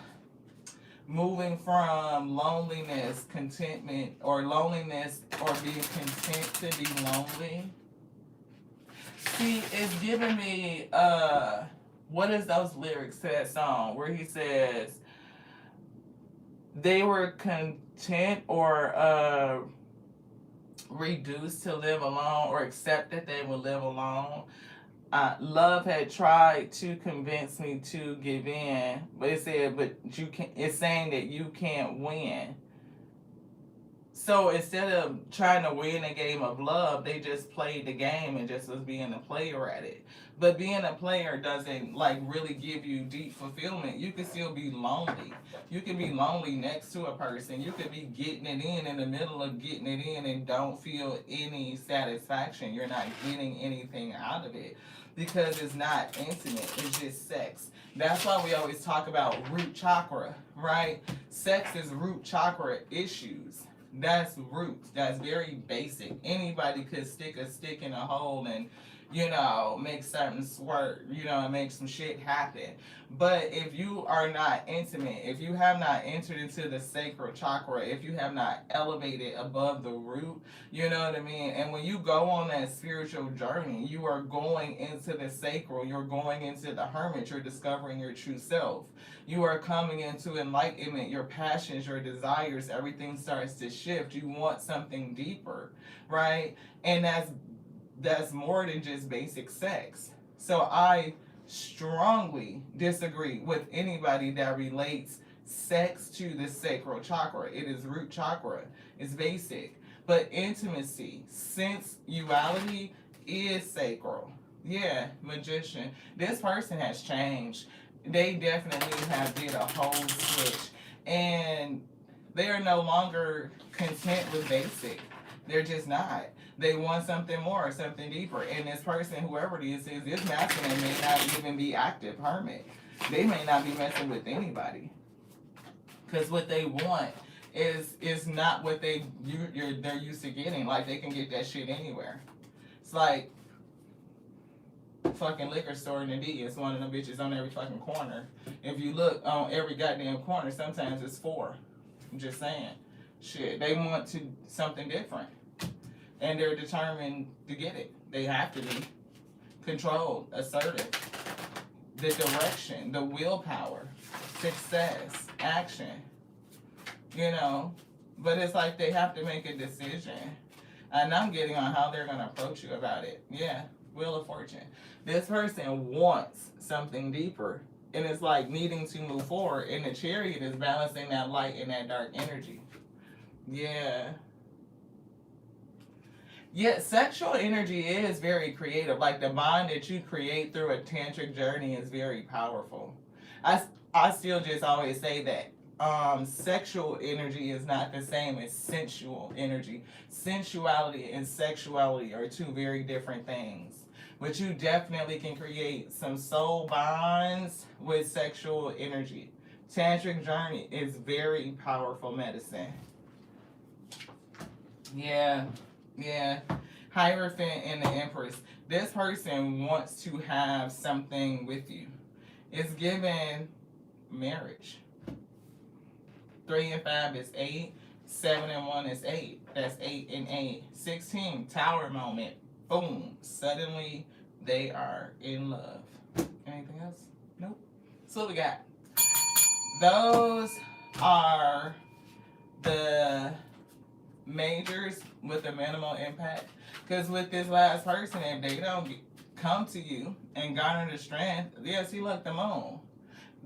moving from loneliness, contentment, or loneliness, or being content to be lonely. See, it's giving me what is those lyrics to that song where he says they were content or reduced to live alone or accept that they would live alone. Love had tried to convince me to give in, but it said, but you can. It's saying that you can't win. So instead of trying to win a game of love, they just played the game and just was being a player at it. But being a player doesn't like really give you deep fulfillment. You can still be lonely. You can be lonely next to a person. You could be getting it in the middle of getting it in and don't feel any satisfaction. You're not getting anything out of it because it's not intimate. It's just sex. That's why we always talk about root chakra, right? Sex is root chakra issues. That's roots. That's very basic. Anybody could stick a stick in a hole and, make something squirt, and make some shit happen. But if you are not intimate, if you have not entered into the sacral chakra, if you have not elevated above the root, you know what I mean? And when you go on that spiritual journey, you are going into the sacral, you're going into the hermit, you're discovering your true self. You are coming into enlightenment, your passions, your desires, everything starts to shift. You want something deeper, right? And that's more than just basic sex. So I strongly disagree with anybody that relates sex to the sacral chakra. It is root chakra. It's basic. But intimacy, sensuality is sacral. Yeah, magician. This person has changed. They definitely have did a whole switch. And they are no longer content with basic. They're just not. They want something more, something deeper. And this person, whoever this is masculine may not even be active hermit. They may not be messing with anybody. Because what they want is not what they're used to getting. Like, they can get that shit anywhere. It's like fucking liquor store in the D. It's one of them bitches on every fucking corner. If you look on every goddamn corner, sometimes it's 4. I'm just saying. Shit, they want something different. And they're determined to get it. They have to be controlled, assertive. The direction, the willpower, success, action. But it's like they have to make a decision. And I'm getting on how they're going to approach you about it. Yeah, Wheel of Fortune. This person wants something deeper. And it's like needing to move forward. And the Chariot is balancing that light and that dark energy. Yeah. Yeah, sexual energy is very creative. Like the bond that you create through a tantric journey is very powerful. I still just always say that sexual energy is not the same as sensual energy. Sensuality and sexuality are 2 very different things. But you definitely can create some soul bonds with sexual energy. Tantric journey is very powerful medicine. Yeah. Hierophant and the Empress. This person wants to have something with you. It's given marriage. 3 and 5 is 8. 7 and 1 is 8. That's 8 and 8. 16, Tower moment. Boom. Suddenly they are in love. Anything else? Nope. So what we got? Those are the majors with a minimal impact. Because with this last person, if they don't come to you and garner the strength, yes, he left them on.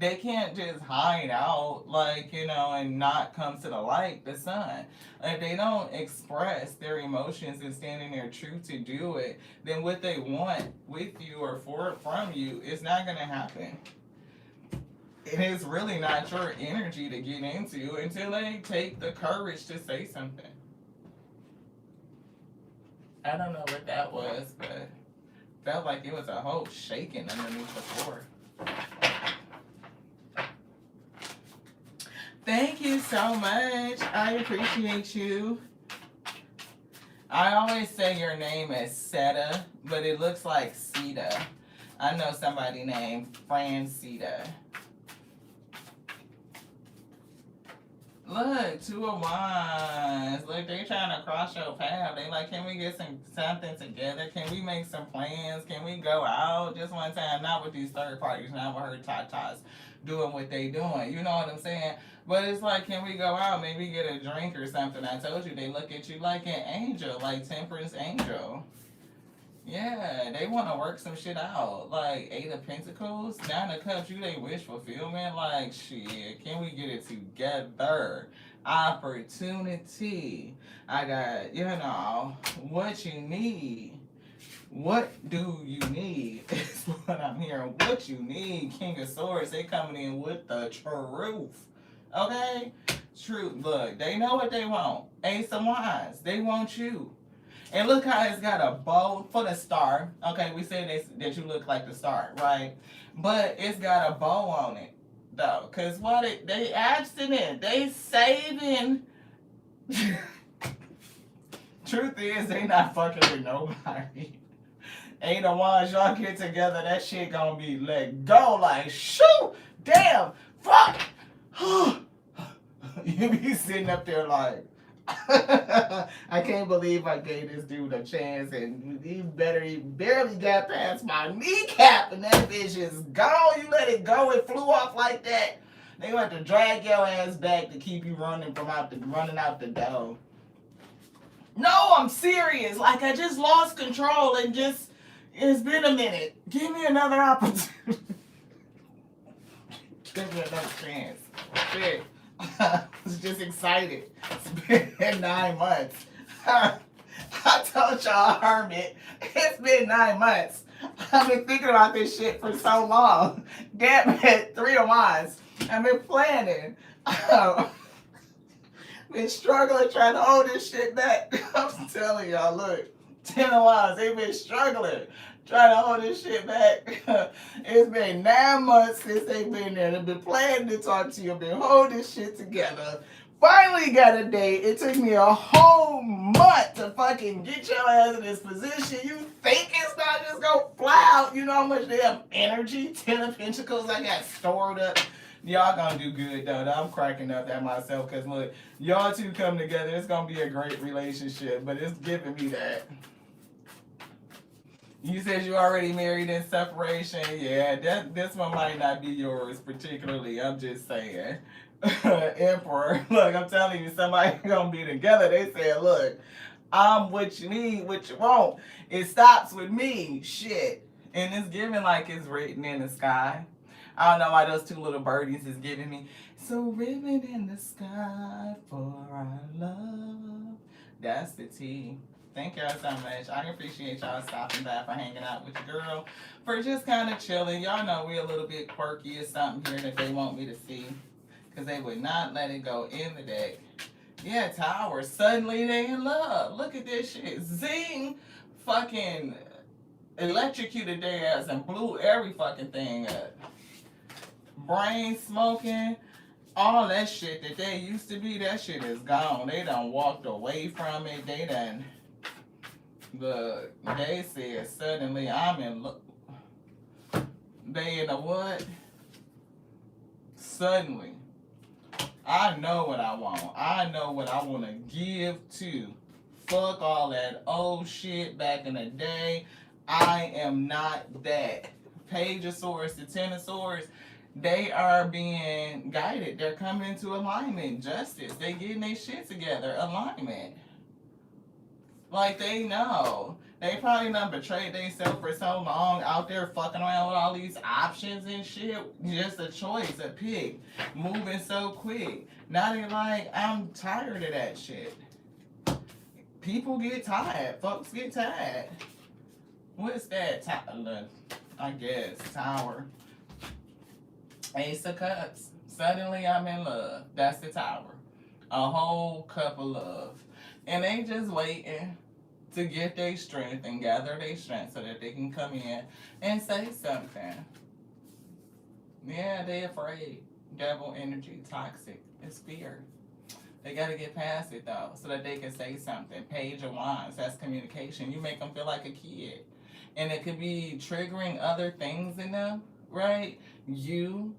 They can't just hide out, like, you know, and not come to the light, the sun. If they don't express their emotions and stand in their truth to do it, then what they want with you or from you is not going to happen. It is really not your energy to get into until they take the courage to say something. I don't know what that was, but felt like it was a whole shaking underneath the floor. Thank you so much. I appreciate you. I always say your name is Seta, but it looks like Sita. I know somebody named Francita. Look, 2 of Wands. Look, they trying to cross your path. They like, can we get something together? Can we make some plans? Can we go out just one time? Not with these third parties, not with her tatas doing what they doing. You know what I'm saying? But it's like, can we go out? Maybe get a drink or something. I told you, they look at you like an angel, like Temperance Angel. Yeah, they want to work some shit out. Like 8 of Pentacles, 9 of Cups, you they wish fulfillment. Like, shit, can we get it together? Opportunity. I got, you know, what you need. What do you need is what I'm hearing. What you need, King of Swords. They coming in with the truth. Okay? Truth. Look, they know what they want. Ace of Wands. They want you. And look how it's got a bow for the star. Okay, we said that you look like the star, right? But it's got a bow on it, though. Because what they abstinent. They saving. Truth is, they not fucking with nobody. 8 of Wands, y'all get together, that shit gonna be let go. Like, shoot! Damn! Fuck! You be sitting up there like, I can't believe I gave this dude a chance, and he barely got past my kneecap, and that bitch is gone. You let it go, it flew off like that. They have to drag your ass back to keep you running out the door. No, I'm serious. Like, I just lost control and it's been a minute. Give me another opportunity. Give me another chance. Shit. I was just excited. It's been 9 months. I told y'all, Hermit, it's been 9 months. I've been thinking about this shit for so long. Damn it, 3 of Wands. I've been planning. Been struggling trying to hold this shit back. I'm telling y'all, look, 10 of Wands, they've been struggling trying to hold this shit back. It's been 9 months since they've been there. They've been planning to talk to you, been holding this shit together. Finally got a date. It took me a whole month to fucking get your ass in this position. You think it's not just gonna fly out? You know how much damn energy, 10 of Pentacles I got stored up. Y'all gonna do good though. I'm cracking up at myself because look, y'all two come together. It's gonna be a great relationship, but it's giving me that. You said you already married in separation. Yeah, this one might not be yours particularly. I'm just saying. Emperor, look, I'm telling you, somebody gonna be together. They said, look, I'm what you need, what you want. It stops with me. Shit. And it's giving like it's written in the sky. I don't know why those 2 little birdies is giving me. So written in the sky for our love. That's the tea. Thank y'all so much. I appreciate y'all stopping by, for hanging out with your girl, for just kind of chilling. Y'all know we a little bit quirky or something here that they want me to see, because they would not let it go in the deck. Yeah, Tower. Suddenly they in love. Look at this shit. Zing! Fucking electrocuted their ass and blew every fucking thing up. Brain smoking. All that shit that they used to be, that shit is gone. They done walked away from it. They done... They said suddenly I'm in love. They in a what? Suddenly. I know what I want. I know what I want to give to. Fuck all that old shit back in the day. I am not that. Page of Swords to 10 of Swords. They are being guided. They're coming into alignment. Justice. They getting their shit together. Alignment. Like they know. They probably done betrayed themselves for so long out there fucking around with all these options and shit. Just a choice, a pick. Moving so quick. Now they like, I'm tired of that shit. People get tired. Folks get tired. What's that? I guess. Tower. Ace of Cups. Suddenly I'm in love. That's the Tower. A whole cup of love. And they just waiting to get their strength and gather their strength so that they can come in and say something. Yeah, they afraid. Devil energy, toxic. It's fear. They got to get past it though so that they can say something. Page of Wands, that's communication. You make them feel like a kid. And it could be triggering other things in them, right? You,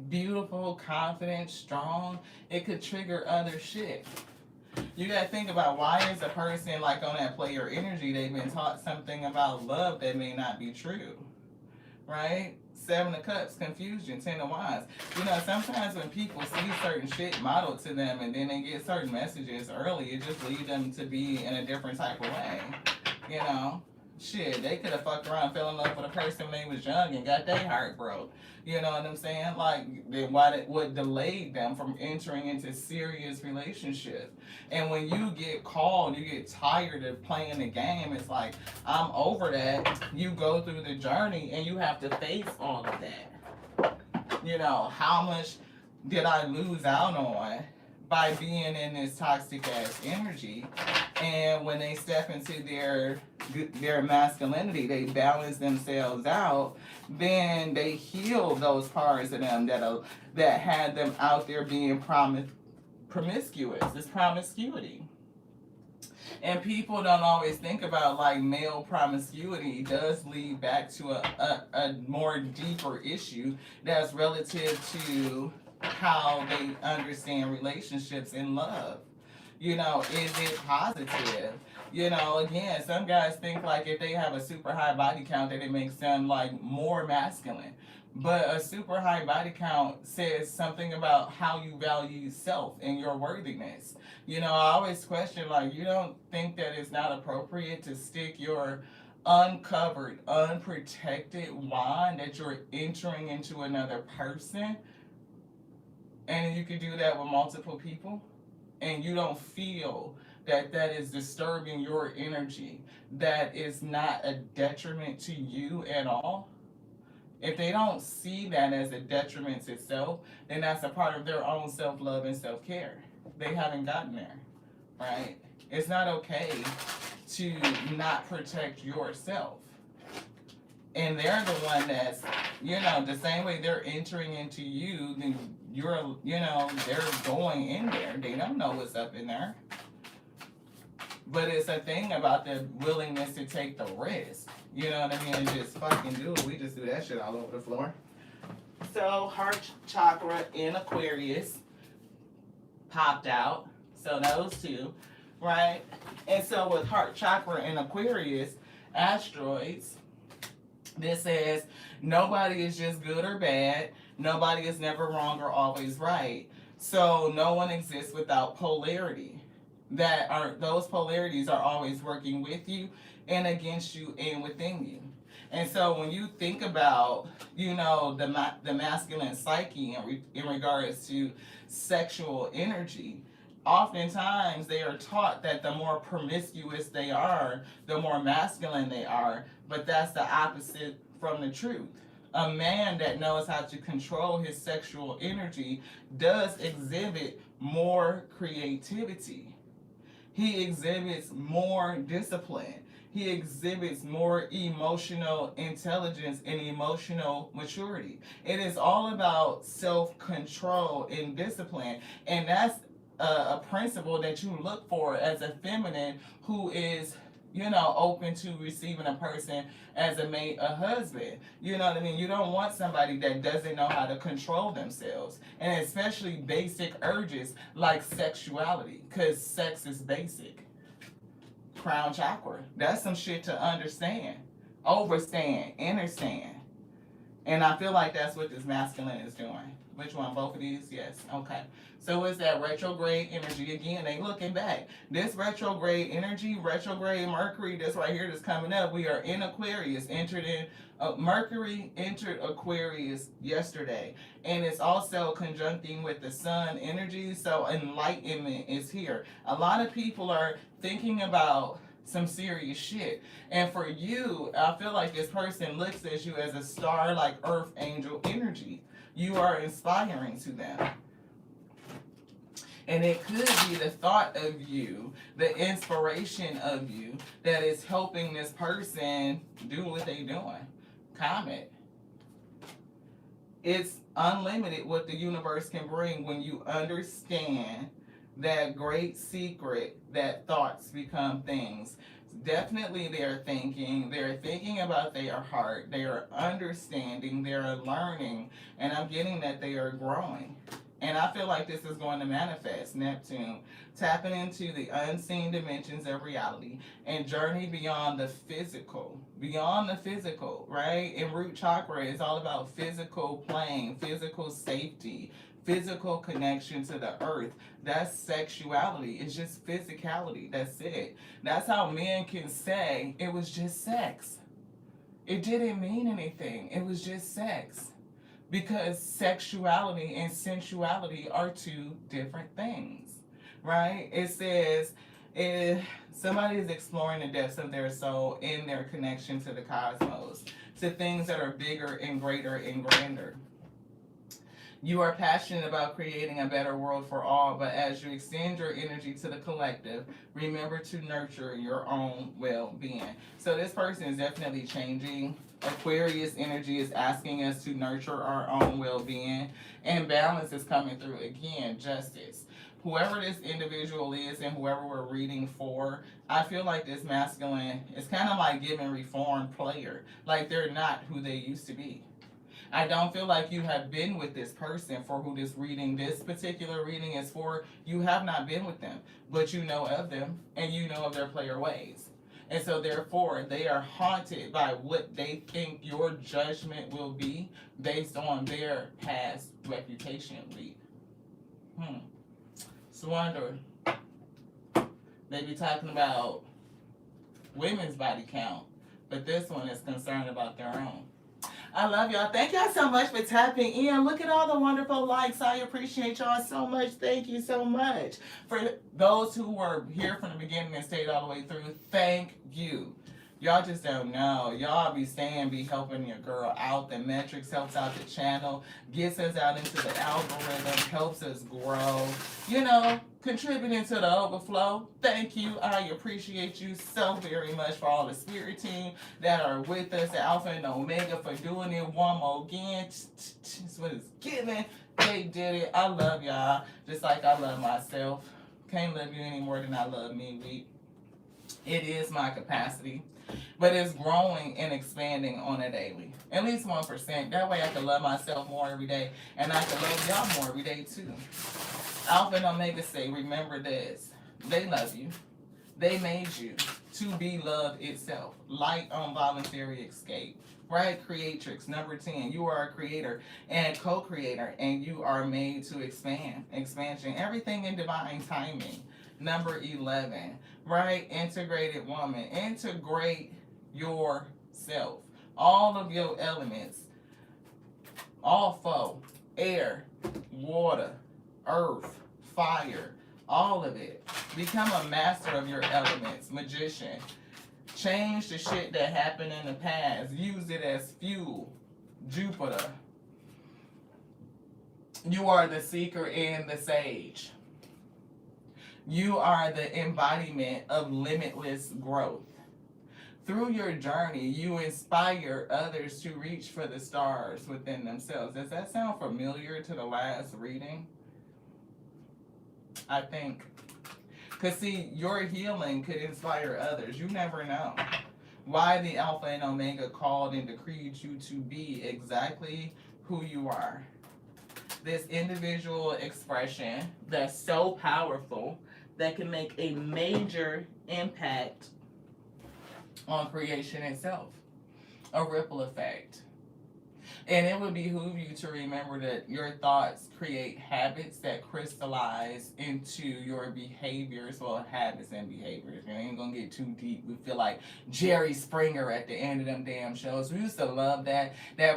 beautiful, confident, strong. It could trigger other shit. You gotta think about why is a person like on that player energy, they've been taught something about love that may not be true, right? Seven of Cups, confusion, Ten of Wands. You know, sometimes when people see certain shit modeled to them and then they get certain messages early, it just leads them to be in a different type of way, you know? Shit, they could have fucked around, fell in love with a person when they was young and got their heart broke. You know what I'm saying? Like, then what delayed them from entering into serious relationship. And when you get called, you get tired of playing the game. It's like, I'm over that. You go through the journey and you have to face all of that. You know, how much did I lose out on by being in this toxic ass energy? And when they step into their masculinity, they balance themselves out, then they heal those parts of them that had them out there being promiscuous. It's promiscuity. And people don't always think about like male promiscuity does lead back to a more deeper issue that's relative to how they understand relationships and love. You know, is it positive? You know, again, some guys think like if they have a super high body count that it makes them like more masculine. But a super high body count says something about how you value self and your worthiness. You know, I always question like, you don't think that it's not appropriate to stick your uncovered, unprotected wand that you're entering into another person, and you can do that with multiple people? And you don't feel that that is disturbing your energy, that is not a detriment to you at all. If they don't see that as a detriment to self, then that's a part of their own self-love and self-care. They haven't gotten there, right? It's not okay to not protect yourself. And they're the one that's, you know, the same way they're entering into you, then you're, you know, they're going in there. They don't know what's up in there. But it's a thing about the willingness to take the risk. You know what I mean? And just fucking do it. We just do that shit all over the floor. So, heart chakra in Aquarius popped out. So, those two, right? And so, with heart chakra in Aquarius, asteroids, this says nobody is just good or bad. Nobody is never wrong or always right. So no one exists without polarity. Those polarities are always working with you and against you and within you. And so when you think about, you know, the masculine psyche in regards to sexual energy, oftentimes they are taught that the more promiscuous they are, the more masculine they are, but that's the opposite from the truth. A man that knows how to control his sexual energy does exhibit more creativity. He exhibits more discipline. He exhibits more emotional intelligence and emotional maturity. It is all about self-control and discipline. And that's a principle that you look for as a feminine who is, you know, open to receiving a person as a mate, a husband. You know what I mean? You don't want somebody that doesn't know how to control themselves. And especially basic urges like sexuality, because sex is basic. Crown chakra. That's some shit to understand, overstand, understand. And I feel like that's what this masculine is doing. Which one? Both of these? Yes. Okay. So it's that retrograde energy again. They looking back. This retrograde energy, retrograde Mercury, this right here that's coming up. We are in Aquarius, entered in. Mercury entered Aquarius yesterday, and it's also conjuncting with the sun energy. So enlightenment is here. A lot of people are thinking about some serious shit. And for you, I feel like this person looks at you as a star, like earth angel energy. You are inspiring to them. And it could be the thought of you, the inspiration of you, that is helping this person do what they're doing. Comment. It's unlimited what the universe can bring when you understand that great secret that thoughts become things. Definitely they're thinking about their heart, they are understanding, they're learning, and I'm getting that they are growing. And I feel like this is going to manifest. Neptune, tapping into the unseen dimensions of reality and journey beyond the physical. Beyond the physical, right? And root chakra is all about physical plane, physical safety, physical connection to the earth. That's sexuality. It's just physicality. That's it. That's how men can say it was just sex. It didn't mean anything. It was just sex. Because sexuality and sensuality are two different things, right? It says if somebody is exploring the depths of their soul in their connection to the cosmos, to things that are bigger and greater and grander. You are passionate about creating a better world for all, but as you extend your energy to the collective, remember to nurture your own well-being. So this person is definitely changing. Aquarius energy is asking us to nurture our own well-being, and balance is coming through again. Justice. Whoever this individual is and whoever we're reading for, I feel like this masculine is kind of like giving reformed player. Like they're not who they used to be. I don't feel like you have been with this person for who this particular reading is for. You have not been with them, but you know of them and you know of their player ways. And so therefore, they are haunted by what they think your judgment will be based on their past reputation lead. So wonder, they be talking about women's body count, but this one is concerned about their own. I love y'all. Thank y'all so much for tapping in. Look at all the wonderful likes. I appreciate y'all so much. Thank you so much. For those who were here from the beginning and stayed all the way through, thank you. Y'all just don't know. Y'all be helping your girl out. The metrics helps out the channel, gets us out into the algorithm, helps us grow. You know, contributing to the overflow. Thank you. I appreciate you so very much for all the spirit team that are with us, the Alpha and Omega, for doing it one more again. It's what it's giving. They did it. I love y'all, just like I love myself. Can't love you any more than I love me. It is my capacity, but it's growing and expanding on a daily. At least 1%. That way I can love myself more every day, and I can love y'all more every day too. Alpha and Omega say, remember this. They love you. They made you to be love itself. Light on voluntary escape. Right? Creatrix. Number 10. You are a creator and co-creator, and you are made to expand. Expansion. Everything in divine timing. Number 11. Right? Integrated woman. Integrate yourself. All of your elements. All four. Air. Water. Earth, fire, all of it. Become a master of your elements. Magician. Change the shit that happened in the past. Use it as fuel. Jupiter. You are the seeker and the sage. You are the embodiment of limitless growth. Through your journey, you inspire others to reach for the stars within themselves. Does that sound familiar to the last reading? I think. Because see, your healing could inspire others. You never know. Why the Alpha and Omega called and decreed you to be exactly who you are. This individual expression that's so powerful that can make a major impact on creation itself. A ripple effect. And it would behoove you to remember that your thoughts create habits that crystallize into your behaviors. Well, habits and behaviors. You ain't gonna get too deep. We feel like Jerry Springer at the end of them damn shows. We used to love that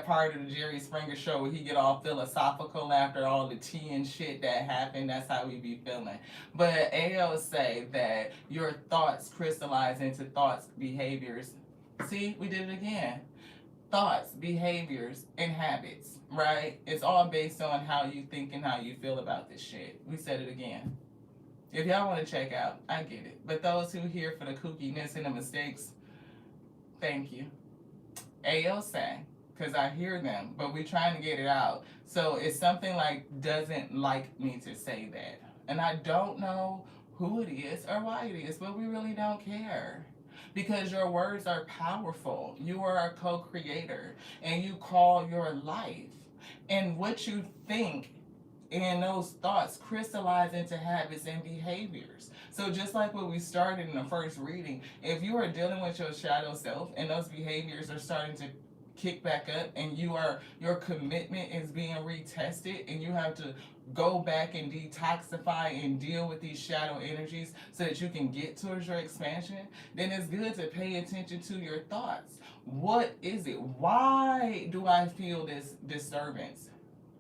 part of the Jerry Springer show where he get all philosophical after all the tea and shit that happened. That's how we be feeling. But AO say that your thoughts crystallize into thoughts, behaviors. See, we did it again. Thoughts, behaviors, and habits, right? It's all based on how you think and how you feel about this shit. We said it again. If y'all want to check out, I get it. But those who here for the kookiness and the mistakes, thank you. AO say, because I hear them, but we trying to get it out. So it's something like doesn't like me to say that. And I don't know who it is or why it is, but we really don't care. Because your words are powerful. You are a co-creator and you call your life. And what you think and those thoughts crystallize into habits and behaviors. So just like what we started in the first reading, if you are dealing with your shadow self and those behaviors are starting to kick back up and your commitment is being retested and you have to go back and detoxify and deal with these shadow energies so that you can get towards your expansion, then it's good to pay attention to your thoughts. What is it? Why do I feel this disturbance?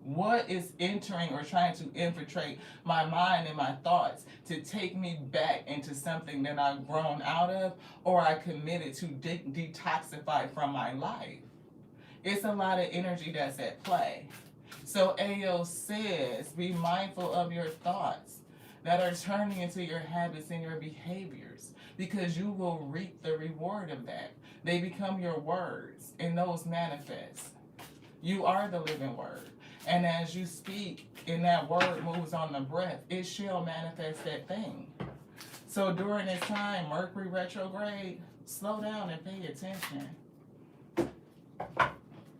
What is entering or trying to infiltrate my mind and my thoughts to take me back into something that I've grown out of or I committed to detoxify from my life? It's a lot of energy that's at play. So AO says, be mindful of your thoughts that are turning into your habits and your behaviors because you will reap the reward of that. They become your words and those manifest. You are the living word. And as you speak and that word moves on the breath, it shall manifest that thing. So during this time, Mercury retrograde, slow down and pay attention.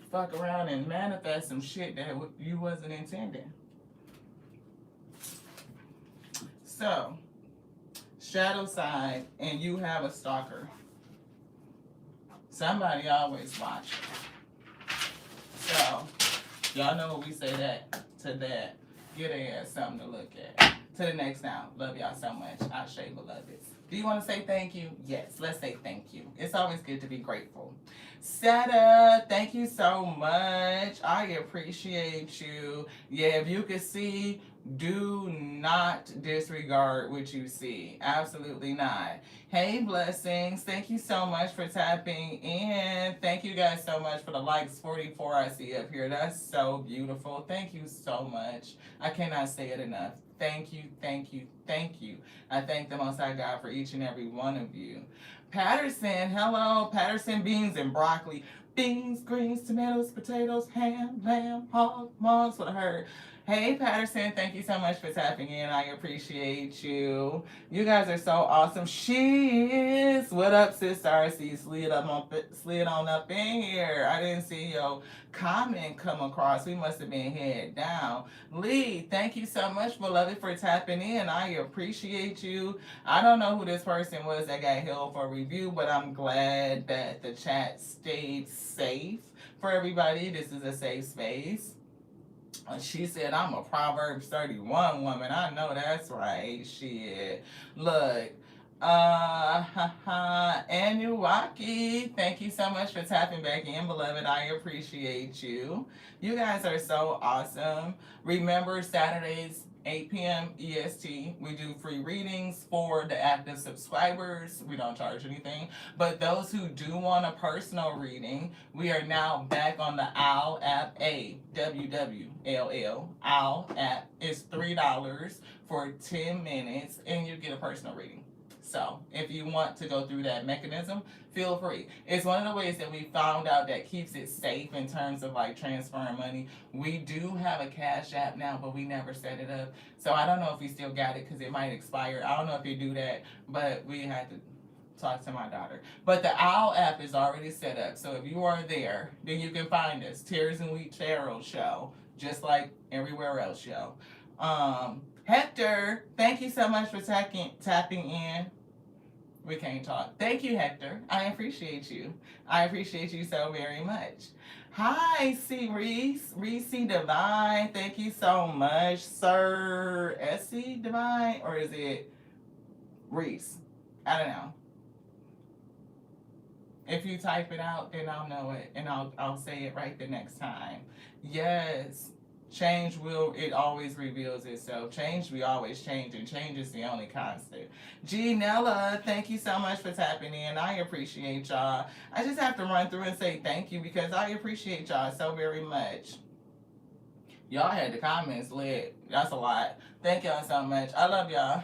Fuck around and manifest some shit that you wasn't intending. So, shadow side, and you have a stalker. Somebody always watching. So, y'all know what we say that to that. Get their ass something to look at. To the next now. Love y'all so much. Ashe, beloveds. Do you want to say thank you? Yes, let's say thank you. It's always good to be grateful. Seta, thank you so much. I appreciate you. Yeah, if you could see, do not disregard what you see. Absolutely not. Hey, blessings. Thank you so much for tapping in. Thank you guys so much for the likes. 44 I see up here. That's so beautiful. Thank you so much. I cannot say it enough. Thank you, thank you, thank you. I thank the Most High God for each and every one of you. Patterson, hello. Patterson, beans and broccoli. Beans, greens, tomatoes, potatoes, ham, lamb, hog, mugs, what I heard. Hey, Patterson, thank you so much for tapping in. I appreciate you. You guys are so awesome. Shiz, what up, sis RC? Slid on up in here. I didn't see your comment come across. We must have been head down. Lee, thank you so much, beloved, for tapping in. I appreciate you. I don't know who this person was that got held for review, but I'm glad that the chat stayed safe for everybody. This is a safe space. She said, I'm a Proverbs 31 woman. I know that's right. Shit. Look. Anuwaki, thank you so much for tapping back in, beloved. I appreciate you. You guys are so awesome. Remember, Saturdays, 8 p.m. EST, we do free readings for the active subscribers. We don't charge anything. But those who do want a personal reading, we are now back on the OWL app, AWWLL. OWL app is $3 for 10 minutes, and you get a personal reading. So if you want to go through that mechanism, feel free. It's one of the ways that we found out that keeps it safe in terms of like transferring money. We do have a Cash App now, but we never set it up. So I don't know if we still got it because it might expire. I don't know if you do that, but we had to talk to my daughter. But the OWL app is already set up. So if you are there, then you can find us. Tears and Wheat Tarot Show, just like everywhere else show. Hector, thank you so much for tapping in. We can't talk. Thank you, Hector. I appreciate you. I appreciate you so very much. Hi, C. Reese. Reese Divine. Thank you so much, Sir Essie Divine. Or is it Reese? I don't know. If you type it out, then I'll know it, and I'll say it right the next time. Yes, change will it always reveals itself. Change we always change, and change is the only constant. Nella, thank you so much for tapping in. I appreciate y'all. I just have to run through and say thank you because I appreciate y'all so very much. Y'all had the comments lit. That's a lot. Thank y'all so much. I love y'all.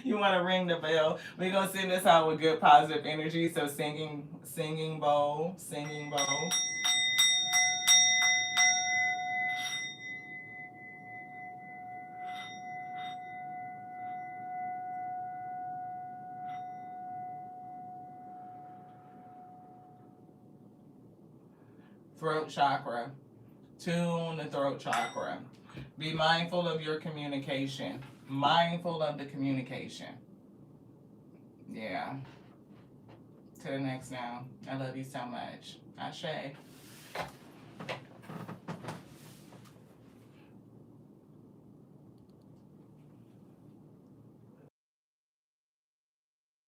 You want to ring the bell? We're gonna send this out with good positive energy. So singing bowl, singing bowl. Throat chakra. Tune the throat chakra. Be mindful of your communication. Mindful of the communication. Yeah. To the next now. I love you so much. Ashe.